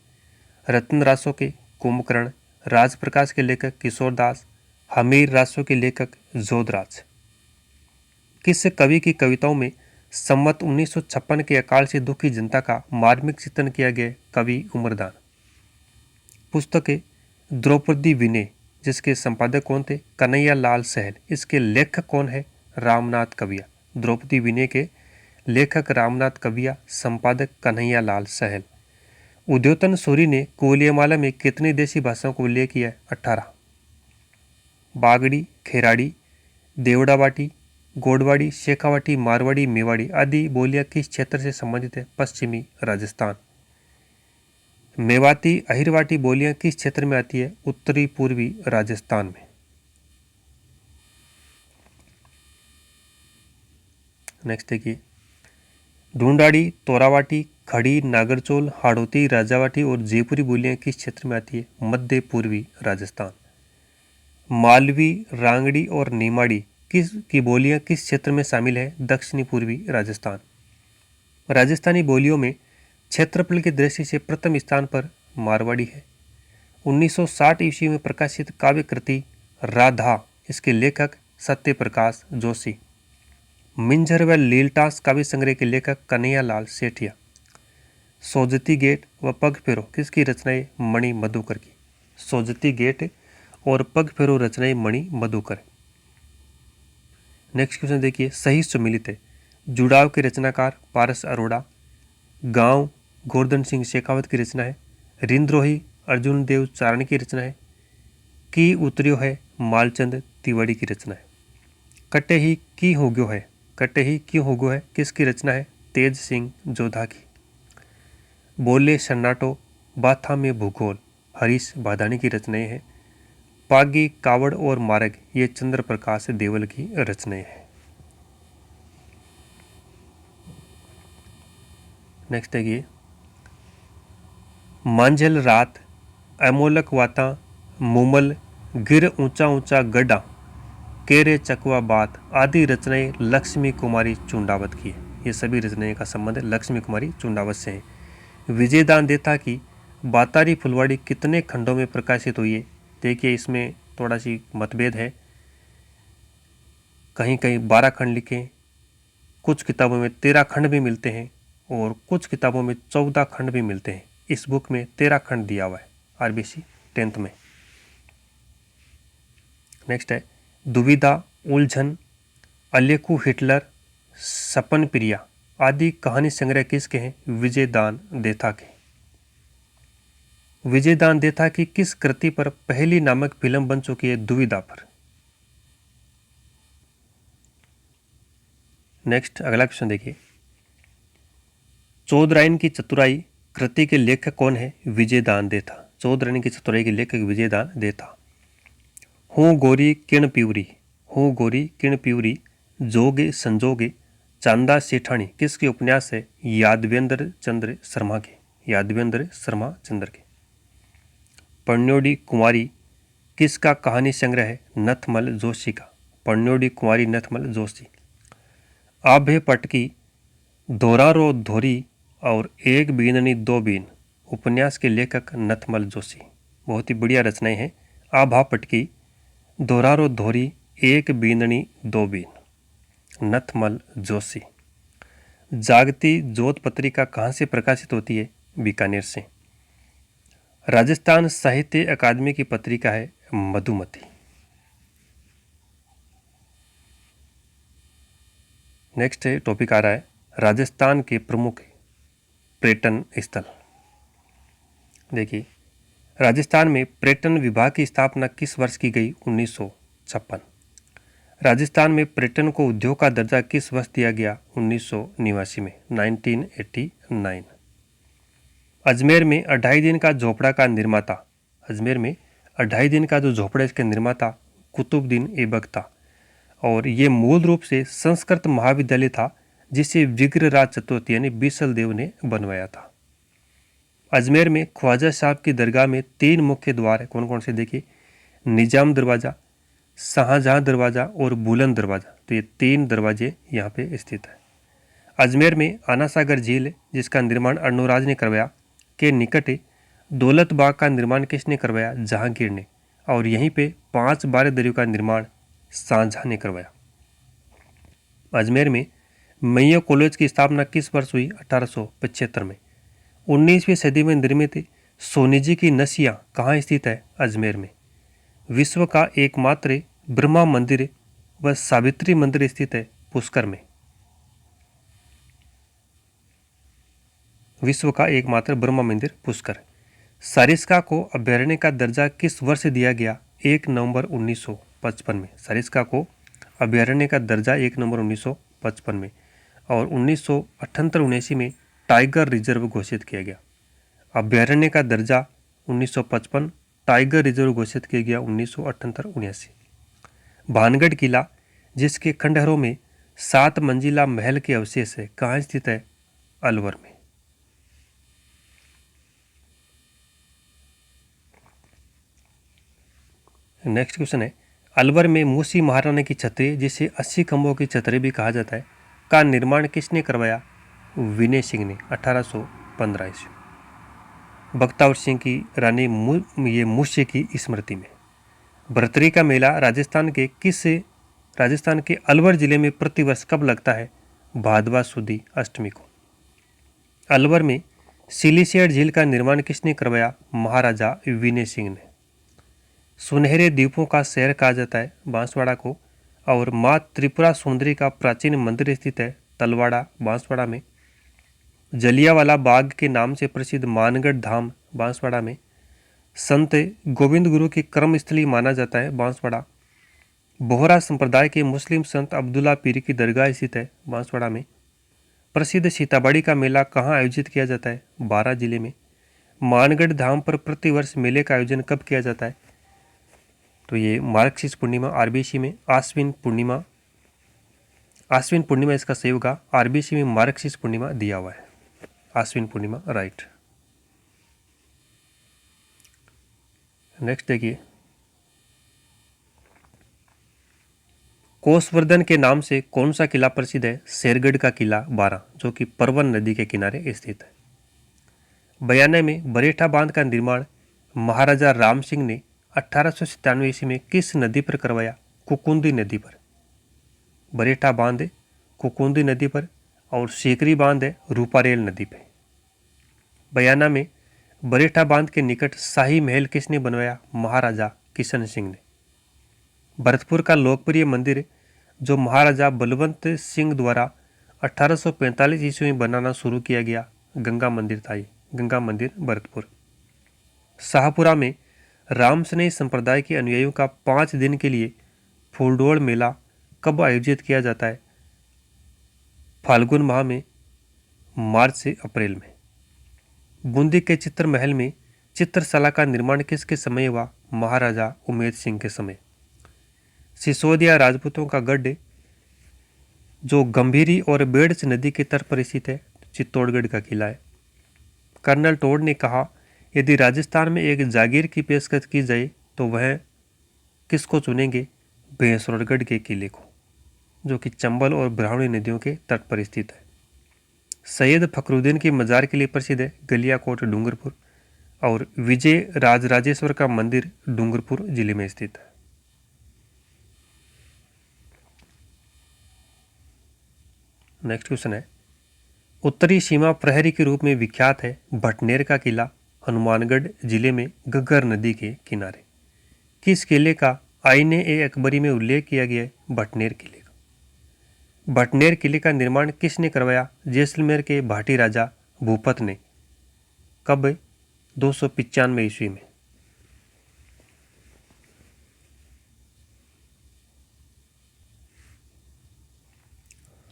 रत्न रासों के कुंभकर्ण। राज प्रकाश के लेखक किशोरदास। हमीर रासों के लेखक जोधराज। किस कवि की कविताओं में सम्मत 1956 के अकाल से दुखी जनता का मार्मिक चित्रण किया गया? कवि उमरदान। पुस्तक द्रौपदी विनय जिसके संपादक कौन थे? कन्हैया लाल सहल। इसके लेखक कौन है? रामनाथ कविया। द्रौपदी विनय के लेखक रामनाथ कविया, संपादक कन्हैया लाल सहल। उद्योतन सूरी ने कोलियामाला में कितनी देशी भाषाओं को उल्लेख किया है? 18। बागड़ी, खेराड़ी, देवड़ावाटी, गोडवाड़ी, शेखावाटी, मारवाड़ी, मेवाड़ी आदि बोलियां किस क्षेत्र से संबंधित है? पश्चिमी राजस्थान। मेवाती, अहिरवाटी बोलियां किस क्षेत्र में आती है? उत्तरी पूर्वी राजस्थान में। नेक्स्ट देखिए, ढूंढाड़ी, तोरावाटी, खड़ी, नागरचोल, हाड़ौती, राजावाटी और जयपुरी बोलियां किस क्षेत्र में आती है? मध्य पूर्वी राजस्थान। मालवी, रांगड़ी और नीमाड़ी की बोलियां किस क्षेत्र में शामिल है? दक्षिणी पूर्वी राजस्थान। राजस्थानी बोलियों में क्षेत्रफल की दृष्टि से प्रथम स्थान पर मारवाड़ी है। 1960 ईस्वी में प्रकाशित काव्य कृति राधा, इसके लेखक सत्य प्रकाश जोशी। मिंजर व लीलटास काव्य संग्रह के लेखक कन्हैया लाल सेठिया। सोजती गेट व पग फेरो किसकी रचनाएं? मणि मधुकर की। सोजती गेट और पग फेरो रचनाएं मणि मधुकर। नेक्स्ट क्वेश्चन देखिए, सही सुमिलित है। जुड़ाव के रचनाकार पारस अरोड़ा। गांव गोवर्धन सिंह शेखावत की रचना है। रिंद्रोही अर्जुन देव चारण की रचना है। की उतरियो है मालचंद तिवाड़ी की रचना है। कटे ही की हो गयो है, कटे ही क्यों हो गयो है किसकी रचना है? तेज सिंह जोधा की। बोले सन्नाटो बाथा में भूगोल हरीश बादानी की रचनाएं हैं। पागी, कावड़ और मार्ग ये चंद्र प्रकाश देवल की रचनाएं हैं। नेक्स्ट देखिए, मांझल रात, अमोलक वाता, मुमल, गिर ऊंचा ऊंचा गड्ढा, केरे चकवा बात आदि रचनाएं लक्ष्मी कुमारी चुंडावत की है। ये सभी रचनाएं का संबंध लक्ष्मी कुमारी चुंडावत से है। विजयदान देथा की बातारी फुलवाड़ी कितने खंडों में प्रकाशित हुई है? देखिए, इसमें थोड़ा सी मतभेद है। कहीं कहीं 12 खंड लिखे, कुछ किताबों में 13 खंड भी मिलते हैं और कुछ किताबों में 14 खंड भी मिलते हैं। इस बुक में 13 खंड दिया हुआ है आरबीसी 10th में। नेक्स्ट है दुविधा, उलझन, अलेकू हिटलर, सपन प्रिया आदि कहानी संग्रह किसके हैं? विजयदान देथा के। विजयदान देथा की किस कृति पर पहली नामक फिल्म बन चुकी है? दुविधा पर। नेक्स्ट अगला क्वेश्चन देखिए, चौधरायन की चतुराई कृति के लेखक कौन है? विजयदान देथा। चौधरायन की चतुराई के लेखक विजयदान देथा। हूँ गोरी किण प्यूरी, हूँ गोरी किण प्यूरी, जोगे संजोगे, चांदा सेठानी किसके उपन्यास है? यादवेंद्र चंद्र शर्मा के। यादवेंद्र शर्मा चंद्र के। पन्योडी कुंवारी किसका कहानी संग्रह है? नथमल जोशी का। पन्योडी कुंवारी नथमल जोशी। आभे पटकी, धोरा रो धोरी और एक बीननी दो बीन उपन्यास के लेखक नथमल जोशी। बहुत ही बढ़िया रचनाएं हैं। आभा पटकी, धोरारो धोरी, एक बीननी दो बीन, नथमल जोशी। जागती जोत पत्रिका कहाँ से प्रकाशित होती है? बीकानेर से। राजस्थान साहित्य अकादमी की पत्रिका है मधुमती। नेक्स्ट टॉपिक आ रहा है राजस्थान के प्रमुख पर्यटन स्थल। देखिए, राजस्थान में पर्यटन विभाग की स्थापना किस वर्ष की गई? 1956। राजस्थान में पर्यटन को उद्योग का दर्जा किस वर्ष दिया गया? 1989 में, 1989। अजमेर में 2.5 दिन का झोपड़ा का निर्माता, अजमेर में 2.5 दिन का जो झोपड़ा इसके निर्माता कुतुबुद्दीन ऐबक था और ये मूल रूप से संस्कृत महाविद्यालय था जिसे विग्रहराज चतुर्थ यानी बीसल देव ने बनवाया था। अजमेर में ख्वाजा साहब की दरगाह में 3 मुख्य द्वार है। कौन कौन से? देखिए, निजाम दरवाज़ा, शाहजहां दरवाज़ा और बुलंद दरवाज़ा। तो ये 3 दरवाजे यहाँ पे स्थित है। अजमेर में आना सागर झील जिसका निर्माण अर्णोराज ने करवाया के निकट दौलत बाग का निर्माण किसने करवाया? जहांगीर ने। और यहीं पे 5 बारहदरियों का निर्माण शाहजहां ने करवाया। अजमेर में मैया कॉलेज की स्थापना किस वर्ष हुई? 1875 में। 19वीं सदी में निर्मित सोनी जी की नसिया कहाँ स्थित है? अजमेर में। विश्व का एकमात्र ब्रह्मा मंदिर व सावित्री मंदिर स्थित है पुष्कर में। विश्व का एकमात्र ब्रह्मा मंदिर पुष्कर। सरिस्का को अभयारण्य का दर्जा किस वर्ष दिया गया? 1 नवंबर 1955 में। सरिस्का को अभयारण्य का दर्जा 1 नवंबर 1955 में। और 1978-79 में टाइगर रिजर्व घोषित किया गया। अभयारण्य का दर्जा 1955, टाइगर रिजर्व घोषित किया गया 1978-79। भानगढ़ किला जिसके खंडहरों में 7 मंजिला महल के अवशेष है, कहाँ स्थित है? अलवर में। नेक्स्ट क्वेश्चन है, अलवर में मूसी महारानी की छतरी, जिसे 80 खंभों की छतरी भी कहा जाता है, का निर्माण किसने करवाया? विनय सिंह ने 1815 ईस्वी। बख्तावर सिंह की रानी मूसे की स्मृति में। भरतरी का मेला राजस्थान के अलवर जिले में प्रतिवर्ष कब लगता है? भादवा सुदी अष्टमी को। अलवर में सिलिसियड झील का निर्माण किसने करवाया? महाराजा विनय सिंह ने। सुनहरे द्वीपों का शहर कहा जाता है बांसवाड़ा को। और माँ त्रिपुरा सुंदरी का प्राचीन मंदिर स्थित है तलवाड़ा बांसवाड़ा में। जलियावाला बाग के नाम से प्रसिद्ध मानगढ़ धाम बांसवाड़ा में। संत गोविंद गुरु की कर्मस्थली माना जाता है बांसवाड़ा। बोहरा संप्रदाय के मुस्लिम संत अब्दुल्ला पीर की दरगाह स्थित है बांसवाड़ा में। प्रसिद्ध सीताबाड़ी का मेला कहाँ आयोजित किया जाता है? बारां जिले में। मानगढ़ धाम पर प्रतिवर्ष मेले का आयोजन कब किया जाता है? तो ये मार्गशीर्ष पूर्णिमा आरबीसी में। आश्विन पूर्णिमा इसका सही होगा। आरबीसी में मार्गशीर्ष पूर्णिमा दिया हुआ है, आश्विन पूर्णिमा राइट। नेक्स्ट देखिए, कोसवर्धन के नाम से कौन सा किला प्रसिद्ध है? शेरगढ़ का किला बारां, जो कि परवन नदी के किनारे स्थित है। बयाना में बरेठा बांध का निर्माण महाराजा राम सिंह ने 1897 ईस्वी में किस नदी पर करवाया? कुकुंदी नदी पर। बरेठा बांध है कुकुंदी नदी पर और सीकरी बांध है रूपारेल नदी पे। बयाना में बरेठा बांध के निकट शाही महल किसने बनवाया? महाराजा किशन सिंह ने। भरतपुर का लोकप्रिय मंदिर जो महाराजा बलवंत सिंह द्वारा 1845 ईस्वी में बनाना शुरू किया गया, गंगा मंदिर था ये, गंगा मंदिर भरतपुर। शाहपुरा में रामसनेही संप्रदाय के अनुयायियों का 5 दिन के लिए फूलडोल मेला कब आयोजित किया जाता है? फाल्गुन माह में, मार्च से अप्रैल में। बूंदी के चित्र महल में चित्रशाला का निर्माण किसके समय हुआ? महाराजा उमेद सिंह के समय। सिसोदिया राजपूतों का गढ़ जो गंभीरी और बेड़च नदी के तट पर स्थित है, चित्तौड़गढ़ का किला है। कर्नल टोड ने कहा, यदि राजस्थान में एक जागीर की पेशकश की जाए तो वह किसको चुनेंगे? भैंसरोडगढ़ के किले को, जो कि चंबल और ब्राह्मणी नदियों के तट पर स्थित है। सैयद फखरुद्दीन की मजार के लिए प्रसिद्ध है गलियाकोट डूंगरपुर। और विजय राजराजेश्वर का मंदिर डूंगरपुर जिले में स्थित है। नेक्स्ट क्वेश्चन है, उत्तरी सीमा प्रहरी के रूप में विख्यात है भटनेर का किला, हनुमानगढ़ जिले में घग्गर नदी के किनारे। किस किले का आईने ए अकबरी में उल्लेख किया गया है? भटनेर किले का। भटनेर किले का निर्माण किसने करवाया? जैसलमेर के भाटी राजा भूपत ने। कब? 295 ईस्वी में।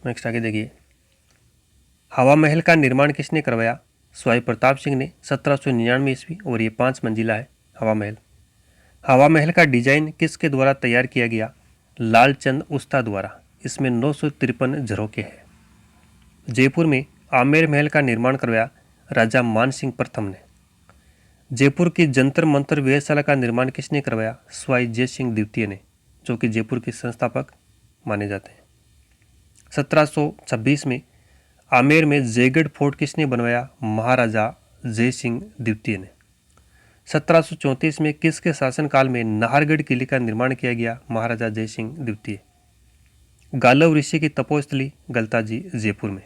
नेक्स्ट आगे देखिए, हवा महल का निर्माण किसने करवाया? स्वाई प्रताप सिंह ने 1799 ईस्वी, और ये 5 मंजिला है हवा महल। हवा महल का डिजाइन किसके द्वारा तैयार किया गया? लालचंद उस्ता द्वारा। इसमें 953 झरोखे हैं। जयपुर में आमेर महल का निर्माण करवाया राजा मान सिंह प्रथम ने। जयपुर की जंतर मंतर वेधशाला का निर्माण किसने करवाया? स्वाई जय सिंह द्वितीय ने, जो कि जयपुर के संस्थापक माने जाते हैं। 1726 में आमेर में जयगढ़ फोर्ट किसने बनवाया? महाराजा जय सिंह द्वितीय ने। 1734 में किसके शासनकाल में नाहरगढ़ किले का निर्माण किया गया? महाराजा जय सिंह द्वितीय। गालव ऋषि की तपोस्थली गलताजी जयपुर में।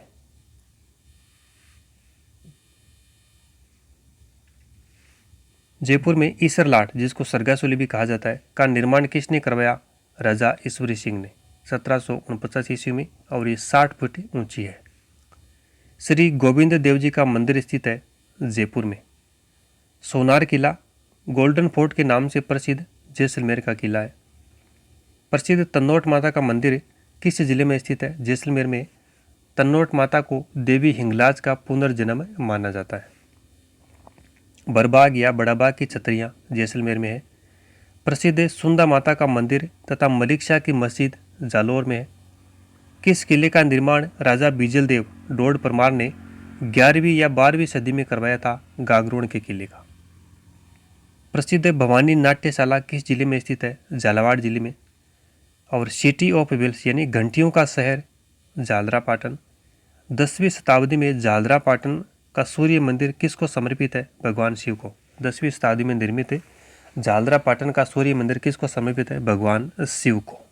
जयपुर में ईसरलाट, जिसको सरगासुली भी कहा जाता है, का निर्माण किसने करवाया? राजा ईश्वरी सिंह ने 1749 ईस्वी में, और ये 60 फुट ऊंची है। श्री गोविंद देव जी का मंदिर स्थित है जयपुर में। सोनार किला गोल्डन फोर्ट के नाम से प्रसिद्ध जैसलमेर का किला है। प्रसिद्ध तन्नोट माता का मंदिर किस जिले में स्थित है? जैसलमेर में। तन्नोट माता को देवी हिंगलाज का पुनर्जन्म माना जाता है। बरबाग या बड़ाबाग की छतरियाँ जैसलमेर में है। प्रसिद्ध सुंदा माता का मंदिर तथा मलिक शाह की मस्जिद जालौर में है। किस किले का निर्माण राजा बीजल देव डोड परमार ने 11वीं या 12वीं सदी में करवाया था? गागरोन के किले का। प्रसिद्ध भवानी नाट्यशाला किस जिले में स्थित है? झालावाड़ जिले में। और सिटी ऑफ बेल्स यानी घंटियों का शहर झालरापाटन। 10वीं शताब्दी में झालरापाटन का सूर्य मंदिर किसको समर्पित है? भगवान शिव को। 10वीं शताब्दी में निर्मित है झालरापाटन का सूर्य मंदिर किसको समर्पित है? भगवान शिव को।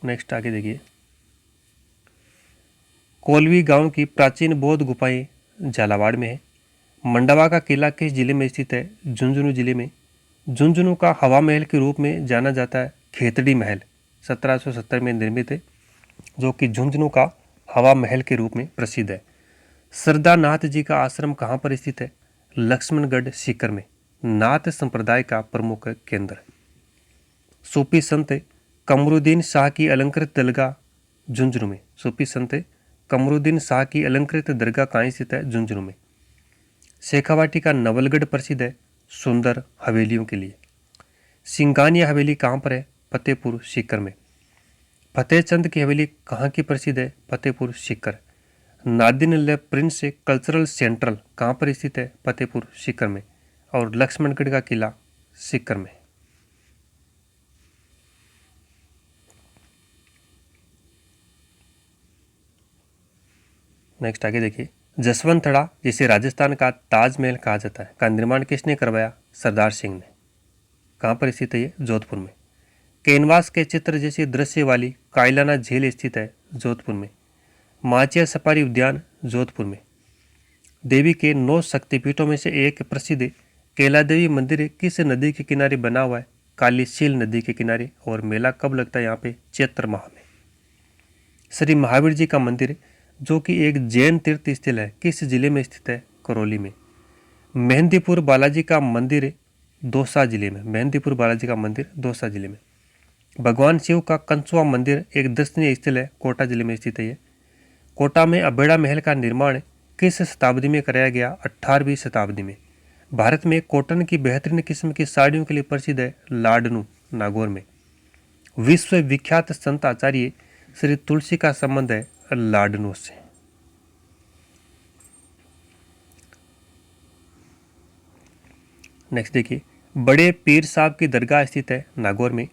नेक्स्ट आगे देखिए, कोलवी गांव की प्राचीन बौद्ध गुफाएं झालावाड़ में है। मंडवा का किला किस जिले में स्थित है? झुंझुनू जिले में। झुंझुनू का हवा महल के रूप में जाना जाता है खेतड़ी महल, 1770 में निर्मित है, जो कि झुंझुनू का हवा महल के रूप में प्रसिद्ध है। सरदानाथ जी का आश्रम कहाँ पर स्थित है? लक्ष्मणगढ़ सीकर में, नाथ संप्रदाय का प्रमुख केंद्र। सूफी संत कमरुद्दीन शाह की अलंकृत दरगाह झुंझुनू में। सूफी संत कमरुद्दीन शाह की अलंकृत दरगाह कहाँ स्थित है? झुंझुनू में। शेखावाटी का नवलगढ़ प्रसिद्ध है सुंदर हवेलियों के लिए। सिंगानिया हवेली कहाँ पर है? फतेहपुर सीकर में। फतेहचंद की हवेली कहाँ की प्रसिद्ध है? फतेहपुर सीकर। नादिन ले प्रिंस कल्चरल सेंट्रल कहाँ पर स्थित है? फतेहपुर सीकर में। और लक्ष्मणगढ़ का किला सीकर में। नेक्स्ट आगे देखिए, जसवंतड़ा जिसे राजस्थान का ताजमहल कहा जाता है का निर्माण किसने करवाया? सरदार सिंह ने। कहाँ पर स्थित है ये? जोधपुर में। कैनवास के चित्र जैसे दृश्य वाली कायलाना झील स्थित है जोधपुर में। माचिया सफारी उद्यान जोधपुर में। देवी के 9 शक्तिपीठों में से एक प्रसिद्ध कैला देवी मंदिर किस नदी के किनारे बना हुआ है? कालीशील नदी के किनारे। और मेला कब लगता है यहाँ पे? चैत्र माह में। श्री महावीर जी का मंदिर जो कि एक जैन तीर्थ स्थल है किस जिले में स्थित है? करौली में। मेहंदीपुर बालाजी का मंदिर दौसा जिले में। मेहंदीपुर बालाजी का मंदिर दौसा जिले में। भगवान शिव का कंसुआ मंदिर एक दर्शनीय स्थल है, कोटा जिले में स्थित है ये। कोटा में अबेड़ा महल का निर्माण किस शताब्दी में कराया गया? 18वीं शताब्दी में। भारत में कॉटन की बेहतरीन किस्म की साड़ियों के लिए प्रसिद्ध है लाडनू नागौर में। विश्व विख्यात संत आचार्य श्री तुलसी का संबंध है लाडनू से। नेक्स्ट देखिए, बड़े पीर साहब की दरगाह स्थित है नागौर में।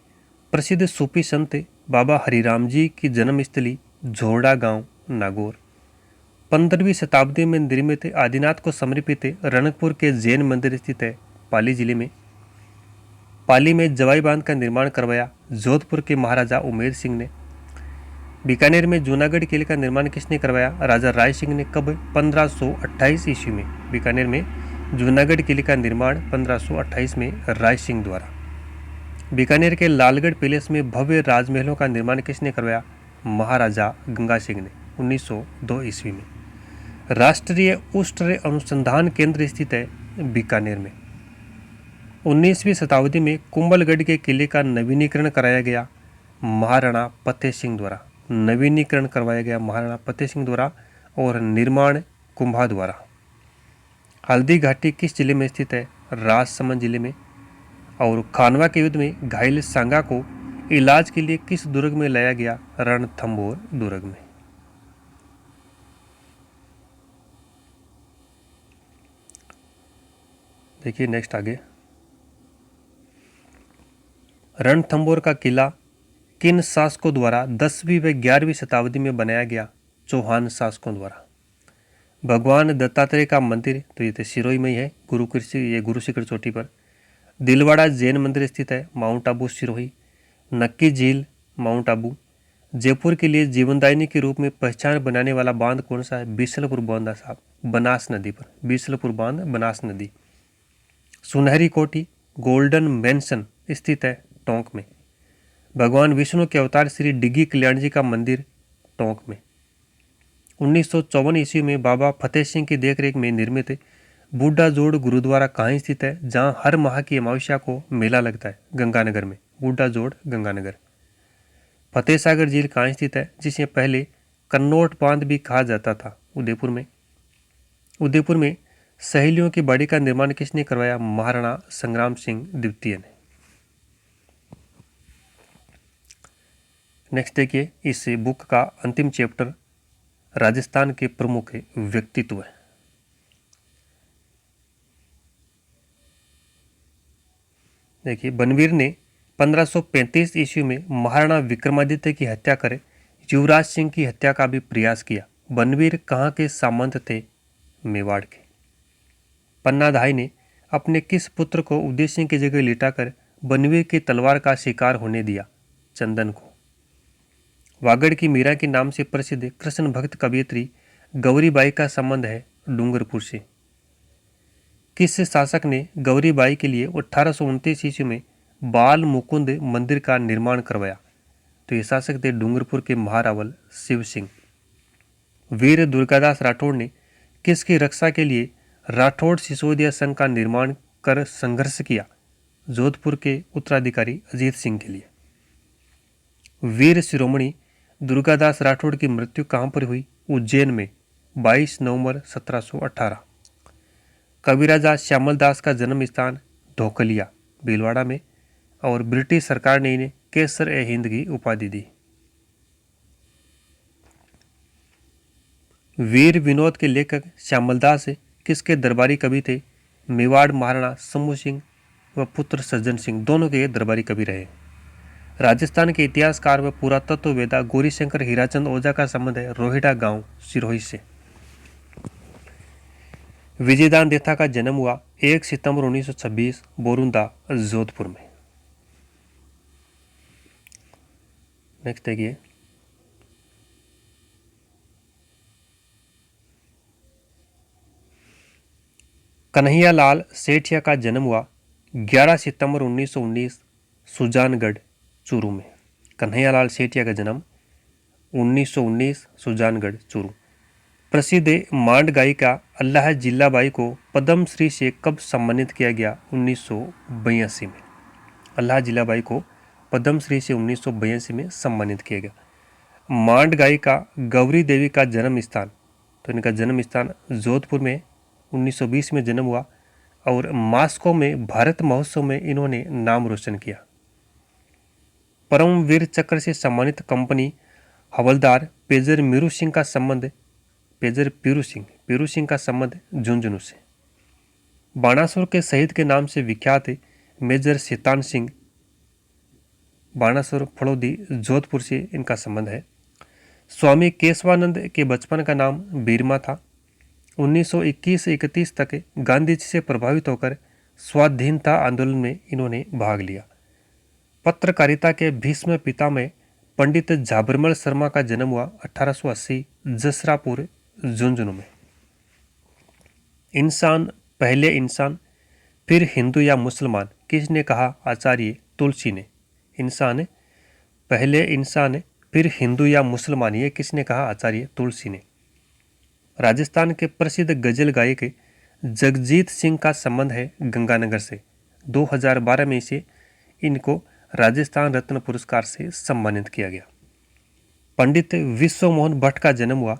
प्रसिद्ध सूफी संत बाबा हरिराम जी की जन्मस्थली झोरडा गांव नागौर। 15वीं शताब्दी में निर्मित आदिनाथ को समर्पित रणकपुर के जैन मंदिर स्थित है पाली जिले में। पाली में जवाई बांध का निर्माण करवाया जोधपुर के महाराजा उमेर सिंह ने। बीकानेर में जूनागढ़ किले का निर्माण किसने करवाया? राजा राय सिंह ने। कब? 1528 ईस्वी में। बीकानेर में जूनागढ़ किले का निर्माण 1528 में राय सिंह द्वारा। बीकानेर के लालगढ़ पैलेस में भव्य राजमहलों का निर्माण किसने करवाया? महाराजा गंगा सिंह ने 1902 ईस्वी में। राष्ट्रीय उष्ण अनुसंधान केंद्र स्थित है बीकानेर में। 19वीं शताब्दी में कुंभलगढ़ के किले का नवीनीकरण कराया गया महाराणा फतेह सिंह द्वारा। नवीनीकरण करवाया गया महाराणा फतेह सिंह द्वारा और निर्माण कुंभा द्वारा। हल्दी घाटी किस जिले में स्थित है? राजसमंद जिले में। और खानवा के युद्ध में घायल सांगा को इलाज के लिए किस दुर्ग में लाया गया? रणथंभौर दुर्ग में। देखिए नेक्स्ट आगे, रणथंभौर का किला किन शासकों द्वारा 10वीं व 11वीं शताब्दी में बनाया गया? चौहान शासकों द्वारा। भगवान दत्तात्रेय का मंदिर तो ये सिरोही में ही है, गुरु शिखर चोटी पर। दिलवाड़ा जैन मंदिर स्थित है माउंट आबू सिरोही। नक्की झील माउंट आबू। जयपुर के लिए जीवनदायिनी के रूप में पहचान बनाने वाला बांध कौन सा है? बीसलपुर बांध साहब, बनास नदी पर। बीसलपुर बांध बनास नदी। सुनहरी कोठी गोल्डन मैंसन स्थित है टोंक में। भगवान विष्णु के अवतार श्री डिग्गी कल्याण जी का मंदिर टोंक में। 1954 ईस्वी में बाबा फतेह सिंह की देखरेख में निर्मित बूढ़ा जोड़ गुरुद्वारा कहाँ स्थित है, जहां हर माह की अमावस्या को मेला लगता है? गंगानगर में। बूढ़ा जोड़ गंगानगर। फतेह सागर झील कहाँ स्थित है, जिसे पहले कन्नौट बांध भी कहा जाता था? उदयपुर में। उदयपुर में सहेलियों की बाड़ी का निर्माण किसने करवाया? महाराणा संग्राम सिंह द्वितीय ने। नेक्स्ट देखिए, इस बुक का अंतिम चैप्टर राजस्थान के प्रमुख व्यक्तित्व है। देखिए, बनवीर ने 1535 ईस्वी में महाराणा विक्रमादित्य की हत्या कर युवराज सिंह की हत्या का भी प्रयास किया। बनवीर कहाँ के सामंत थे? मेवाड़ के। पन्नाधाय ने अपने किस पुत्र को उदय सिंह की जगह लिटाकर बनवीर की तलवार का शिकार होने दिया? चंदन को। वागड़ की मीरा के नाम से प्रसिद्ध कृष्ण भक्त कवयित्री गौरीबाई का संबंध है डूंगरपुर से। किस शासक ने गौरीबाई के लिए 1829 ईस्वी में बाल मुकुंद मंदिर का निर्माण करवाया? तो ये शासक थे डूंगरपुर के महारावल शिव सिंह। वीर दुर्गादास राठौड़ ने किसकी रक्षा के लिए राठौड़ सिसोदिया संघ का निर्माण कर संघर्ष किया? जोधपुर के उत्तराधिकारी अजीत सिंह के लिए। वीर शिरोमणि दुर्गादास राठौड़ की मृत्यु कहाँ पर हुई? उज्जैन में 22 नवंबर 1718। कविराजा श्यामल दास का जन्म स्थान धोकलिया भीलवाड़ा में, और ब्रिटिश सरकार ने इन्हें केसर ए हिंद की उपाधि दी। वीर विनोद के लेखक श्यामलदास किसके दरबारी कवि थे? मेवाड़ महाराणा समू सिंह व पुत्र सज्जन सिंह दोनों के दरबारी कवि रहे। राजस्थान के इतिहासकार व पुरातत्ववेदा गौरीशंकर हीराचंद ओझा का संबंध है रोहिड़ा गांव सिरोही से। विजयदान देथा का जन्म हुआ 1 सितंबर 1926 बोरुंदा जोधपुर में। नेक्स्ट देखिए, कन्हैयालाल सेठिया का जन्म हुआ 11 सितंबर 1919 सुजानगढ़ चूरू में। कन्हैयालाल सेठिया का जन्म 1919 सुजानगढ़ चूरू। प्रसिद्ध मांड गायिका अल्लाह जिल्लाबाई को पद्म श्री से कब सम्मानित किया गया? 1982 में। अल्लाह जिल्लाबाई को पद्म श्री से 1982 में सम्मानित किया गया। मांड गायिका गौरी देवी का जन्म स्थान, तो इनका जन्म स्थान जोधपुर में 1920 में जन्म हुआ, और मास्को में भारत महोत्सव में इन्होंने नाम रोशन किया। परमवीर चक्र से सम्मानित कंपनी हवलदार पेजर मीरू सिंह का संबंध पीरू सिंह का संबंध झुंझुनू से। बाणासुर के शहीद के नाम से विख्यात मेजर शैतान सिंह बाणासुर फड़ौदी जोधपुर से इनका संबंध है। स्वामी केशवानंद के बचपन का नाम बीरमा था। 1921-31 तक गांधी जी से प्रभावित होकर स्वाधीनता आंदोलन में इन्होंने भाग लिया। पत्रकारिता के भीष्म पितामह पंडित झाबरमल शर्मा का जन्म हुआ 1880 जसरापुर झुंझुनू में। इंसान पहले इंसान फिर हिंदू या मुसलमान किसने कहा? आचार्य तुलसी ने। इंसान पहले इंसान फिर हिंदू या मुसलमान, ये किसने कहा? आचार्य तुलसी ने। राजस्थान के प्रसिद्ध गजल गायक जगजीत सिंह का संबंध है गंगानगर से। 2012 में इसे इनको राजस्थान रत्न पुरस्कार से सम्मानित किया गया। पंडित विश्व मोहन भट्ट का जन्म हुआ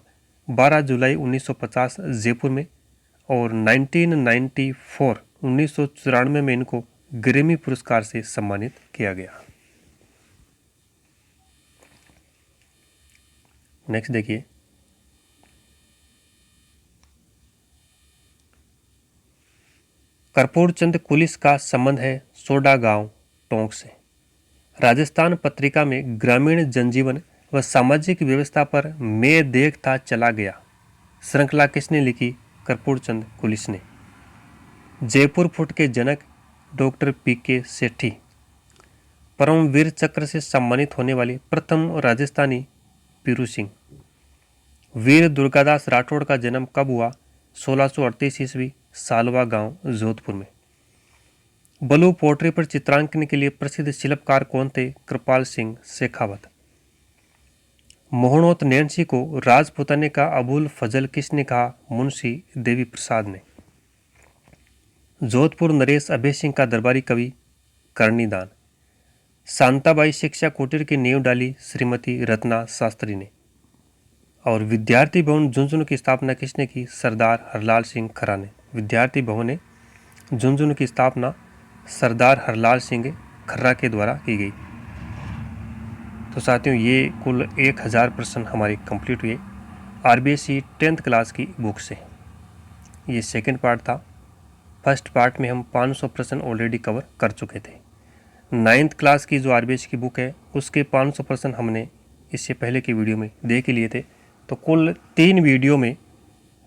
12 जुलाई 1950 जयपुर में, और 1994 में इनको ग्रैमी पुरस्कार से सम्मानित किया गया। नेक्स्ट देखिए, कर्पूरचंद कुलिस का संबंध है सोडा गांव टोंक से। राजस्थान पत्रिका में ग्रामीण जनजीवन व सामाजिक व्यवस्था पर मैं देखता चला गया श्रृंखला किसने लिखी? कर्पूरचंद कुलिस ने। जयपुर फुट के जनक डॉक्टर पीके सेठी। परमवीर चक्र से सम्मानित होने वाले प्रथम राजस्थानी पीरू सिंह। वीर दुर्गादास राठौड़ का जन्म कब हुआ? 1638 ईस्वी सालवा गांव जोधपुर में। बलू पोट्री पर चित्रांकन के लिए प्रसिद्ध शिल्पकार कौन थे? कृपाल सिंह शेखावत। मोहनोत नैन्सी को राजपुताने का अबुल फजल किसने कहा? मुंशी देवी प्रसाद ने। जोधपुर नरेश अभय सिंह का दरबारी कवि करनीदान। शांताबाई शिक्षा कुटीर की नींव डाली? श्रीमती रत्ना शास्त्री ने। और विद्यार्थी भवन झुंझुनू की स्थापना किसने की? सरदार हरलाल सिंह खरा ने। विद्यार्थी भवन झुंझुनू की स्थापना सरदार हरलाल सिंह खर्रा के द्वारा की गई। तो साथियों, ये कुल 1000 प्रश्न हमारे कंप्लीट हुए आरबीएससी 10th क्लास की बुक से। ये सेकंड पार्ट था। फर्स्ट पार्ट में हम 500 प्रश्न ऑलरेडी कवर कर चुके थे। 9th क्लास की जो आरबीएससी की बुक है उसके 500 प्रश्न हमने इससे पहले की वीडियो में देख लिए थे। तो कुल 3 वीडियो में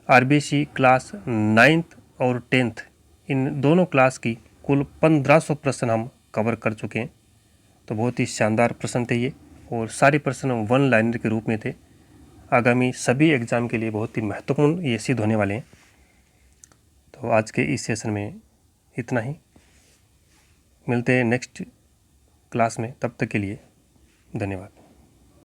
आरबीएससी क्लास 9th और 10th इन दोनों क्लास की कुल 1500 प्रश्न हम कवर कर चुके हैं। तो बहुत ही शानदार प्रश्न थे ये, और सारे प्रश्न 1 लाइनर के रूप में थे। आगामी सभी एग्ज़ाम के लिए बहुत ही महत्वपूर्ण ये सिद्ध होने वाले हैं। तो आज के इस सेशन में इतना ही। मिलते हैं नेक्स्ट क्लास में, तब तक के लिए धन्यवाद।